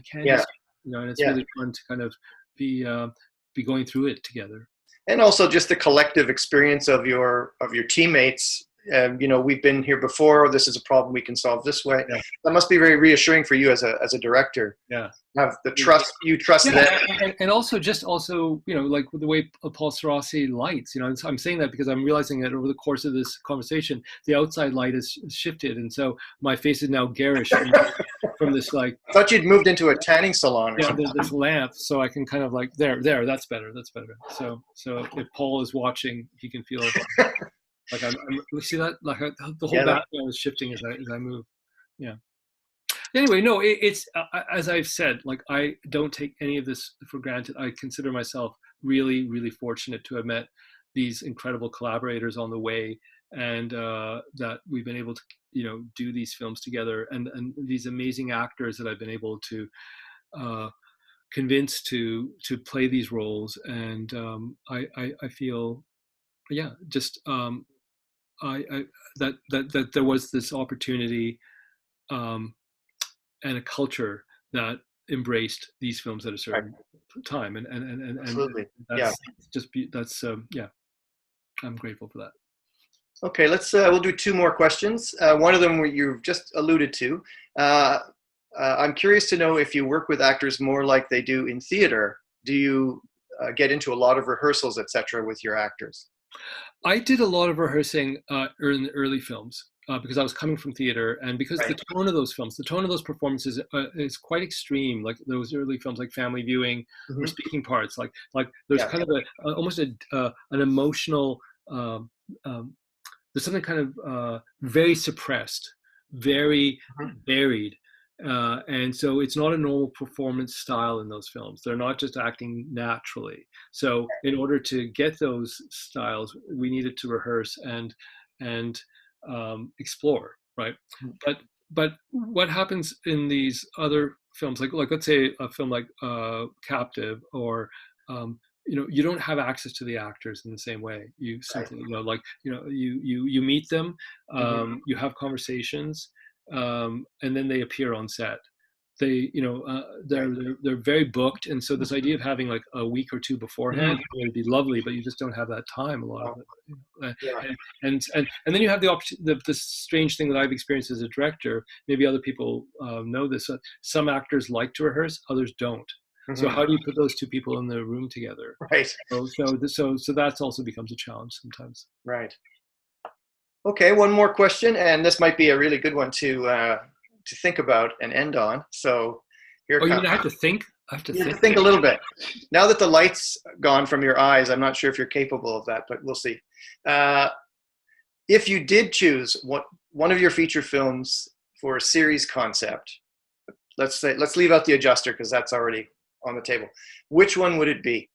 candy store, and it's really fun to kind of be going through it together. And also just the collective experience of your teammates. We've been here before. This is a problem we can solve this way. That must be very reassuring for you as a director. Have the trust, you trust them. And also like with the way Paul Sarasi lights, I'm saying that because I'm realizing that over the course of this conversation, the outside light has shifted, and so my face is now garish from this, like, I thought you'd moved into a tanning salon. This lamp, so I can kind of, like, there, that's better. So if Paul is watching, he can feel like I'm see that, like, the whole background is shifting as I move. Anyway, no, it's as I've said, like, I don't take any of this for granted. I consider myself really, really fortunate to have met these incredible collaborators on the way, and that we've been able to, do these films together, and these amazing actors that I've been able to convince to play these roles. And I feel, just that there was this opportunity, and a culture that embraced these films at a certain time, and absolutely, that's I'm grateful for that. Okay, we'll do two more questions. One of them you've just alluded to. I'm curious to know if you work with actors more like they do in theater. Do you get into a lot of rehearsals, etc., with your actors? I did a lot of rehearsing in the early films. Because I was coming from theater, and because the tone of those films, the tone of those performances is quite extreme. Like those early films, like Family Viewing, or speaking parts, like there's kind of almost an emotional. There's something kind of very suppressed, very buried, and so it's not a normal performance style in those films. They're not just acting naturally. So in order to get those styles, we needed to rehearse and explore, right? But what happens in these other films, like let's say a film like Captive, or you don't have access to the actors in the same way. You simply you meet them, you have conversations, and then they appear on set. They they're very booked, and so this idea of having like a week or two beforehand would be lovely, but you just don't have that time, a lot of it. And then you have the strange thing that I've experienced as a director. Maybe other people know this. Some actors like to rehearse, others don't. So how do you put those two people in the room together? So that's also becomes a challenge sometimes. Right. Okay, one more question, and this might be a really good one to think about and end on. So here comes. I have to think? I have to think a little bit. Now that the light's gone from your eyes, I'm not sure if you're capable of that, but we'll see. If you did choose one of your feature films for a series concept, let's leave out The Adjuster because that's already on the table. Which one would it be?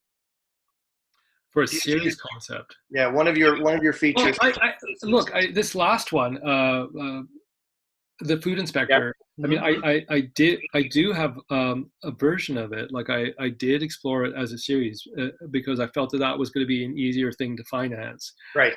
For a series concept? Yeah, one of your features. Look, this last one, The Food Inspector. I mean, I do have a version of it. Like I did explore it as a series because I felt that was going to be an easier thing to finance. Right.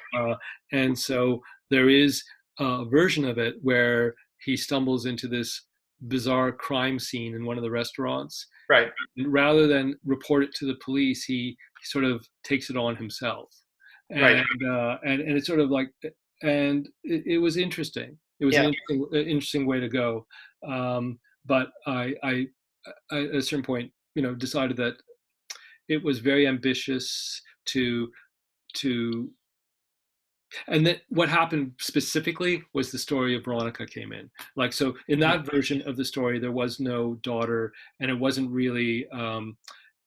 And so there is a version of it where he stumbles into this bizarre crime scene in one of the restaurants. Right. And rather than report it to the police, he sort of takes it on himself. Right. And it's sort of like, and it was interesting. It was Yeah. an interesting way to go. But I at a certain point, decided that it was very ambitious to and then what happened specifically was the story of Veronica came in. Like, so in that version of the story, there was no daughter, and it wasn't really, and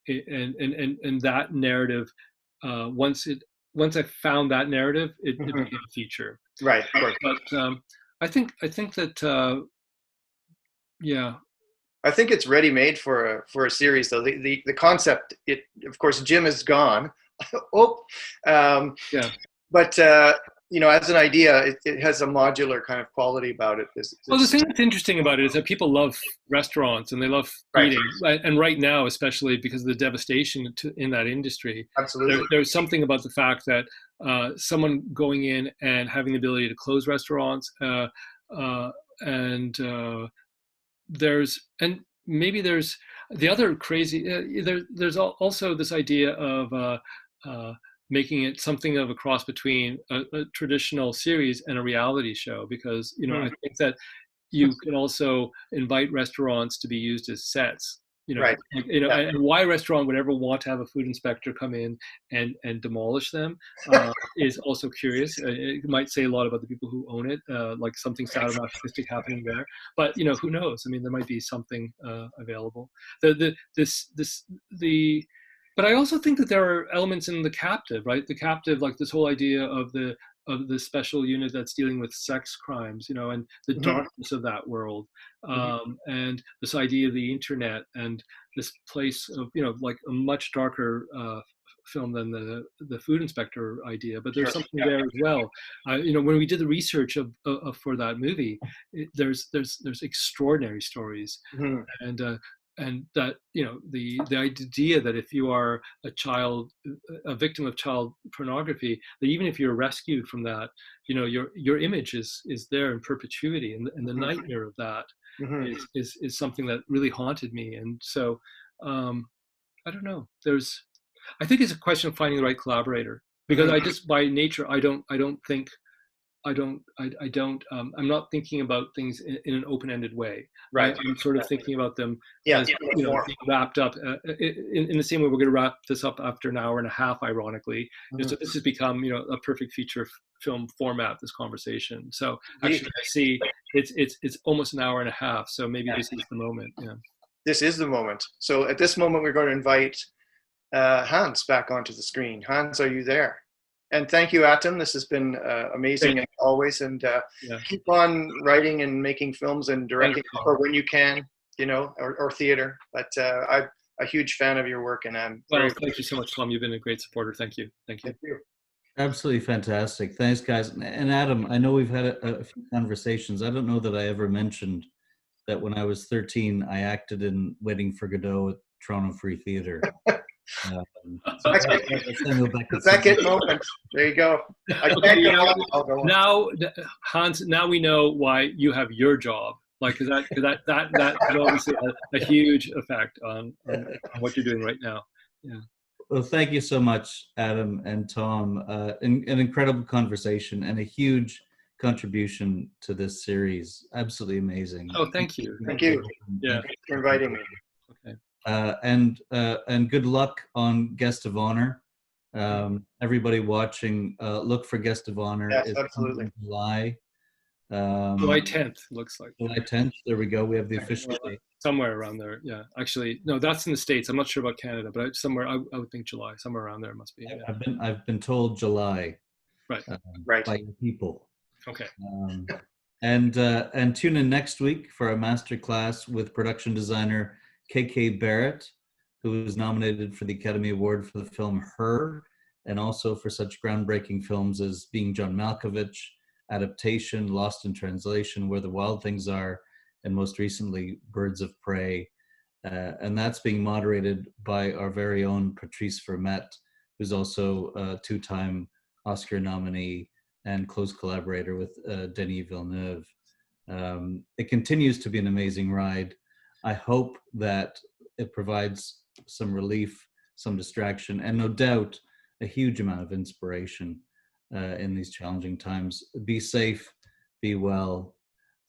that narrative, once I found that narrative, it became a feature. Right. Of course. But I think that, yeah. I think it's ready made for a series, though. The concept, of course, Jim is gone. Yeah. But as an idea, it has a modular kind of quality about it. Well, the thing that's interesting about it is that people love restaurants and they love eating, and right now, especially because of the devastation in that industry. Absolutely. There's something about the fact that someone going in and having the ability to close restaurants, and maybe there's the other crazy. There's also this idea of making it something of a cross between a traditional series and a reality show, because I think that you can also invite restaurants to be used as sets. Right. And why a restaurant would ever want to have a food inspector come in and demolish them is also curious. It might say a lot about the people who own it, like something sadomasochistic happening there. But who knows? I mean, there might be something available. But I also think that there are elements in The Captive, right? The Captive, like this whole idea of the special unit that's dealing with sex crimes, and the darkness of that world, and this idea of the internet and this place of, like a much darker film than the food inspector idea. But there's something there as well. When we did the research for that movie, there's extraordinary stories, and that the idea that if you are a victim of child pornography, that even if you're rescued from that, your image is there in perpetuity, and the nightmare of that is something that really haunted me. And so I don't know, I think it's a question of finding the right collaborator, because I just, by nature, I'm not thinking about things in an open-ended way. Right. I'm sort of thinking about them as being wrapped up in the same way we're going to wrap this up after an hour and a half, ironically. So this has become, a perfect feature film format, this conversation. So actually, I see it's almost an hour and a half. So maybe this is the moment. Yeah. This is the moment. So at this moment, we're going to invite Hans back onto the screen. Hans, are you there? And thank you, Atom. This has been amazing as always. And keep on writing and making films and directing or when you can, or theater. But I'm a huge fan of your work, and thank you so much, Tom. You've been a great supporter. Thank you. Thank you. Absolutely fantastic. Thanks, guys. And Adam, I know we've had a few conversations. I don't know that I ever mentioned that when I was 13, I acted in Waiting for Godot at Toronto Free Theatre. The second moment. There you go. Now, Hans, now we know why you have your job. Like, cause that obviously has a huge effect on what you're doing right now. Yeah. Well, thank you so much, Adam and Tom. An incredible conversation and a huge contribution to this series. Absolutely amazing. Oh, thank you. Thank you. Yeah. Thanks for inviting me. Okay. And good luck on Guest of Honor. Everybody watching, look for Guest of Honor. Yes, it's absolutely. July. July 10th, looks like. July 10th. There we go. We have the official date. Somewhere around there. Yeah. Actually, no, that's in the States. I'm not sure about Canada, but somewhere, I would think July. Somewhere around there it must be. Yeah. I've been told July. Right. By your people. Okay. And tune in next week for our masterclass with production designer KK Barrett, who was nominated for the Academy Award for the film Her, and also for such groundbreaking films as Being John Malkovich, Adaptation, Lost in Translation, Where the Wild Things Are, and most recently, Birds of Prey. And that's being moderated by our very own Patrice Vermette, who's also a two-time Oscar nominee and close collaborator with Denis Villeneuve. It continues to be an amazing ride. I hope that it provides some relief, some distraction, and no doubt a huge amount of inspiration in these challenging times. Be safe, be well.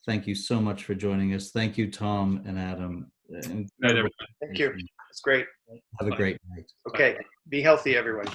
Thank you so much for joining us. Thank you, Tom and Adam. Night, everyone. Thank you. It's great. Have a great night. Okay. Be healthy, everyone.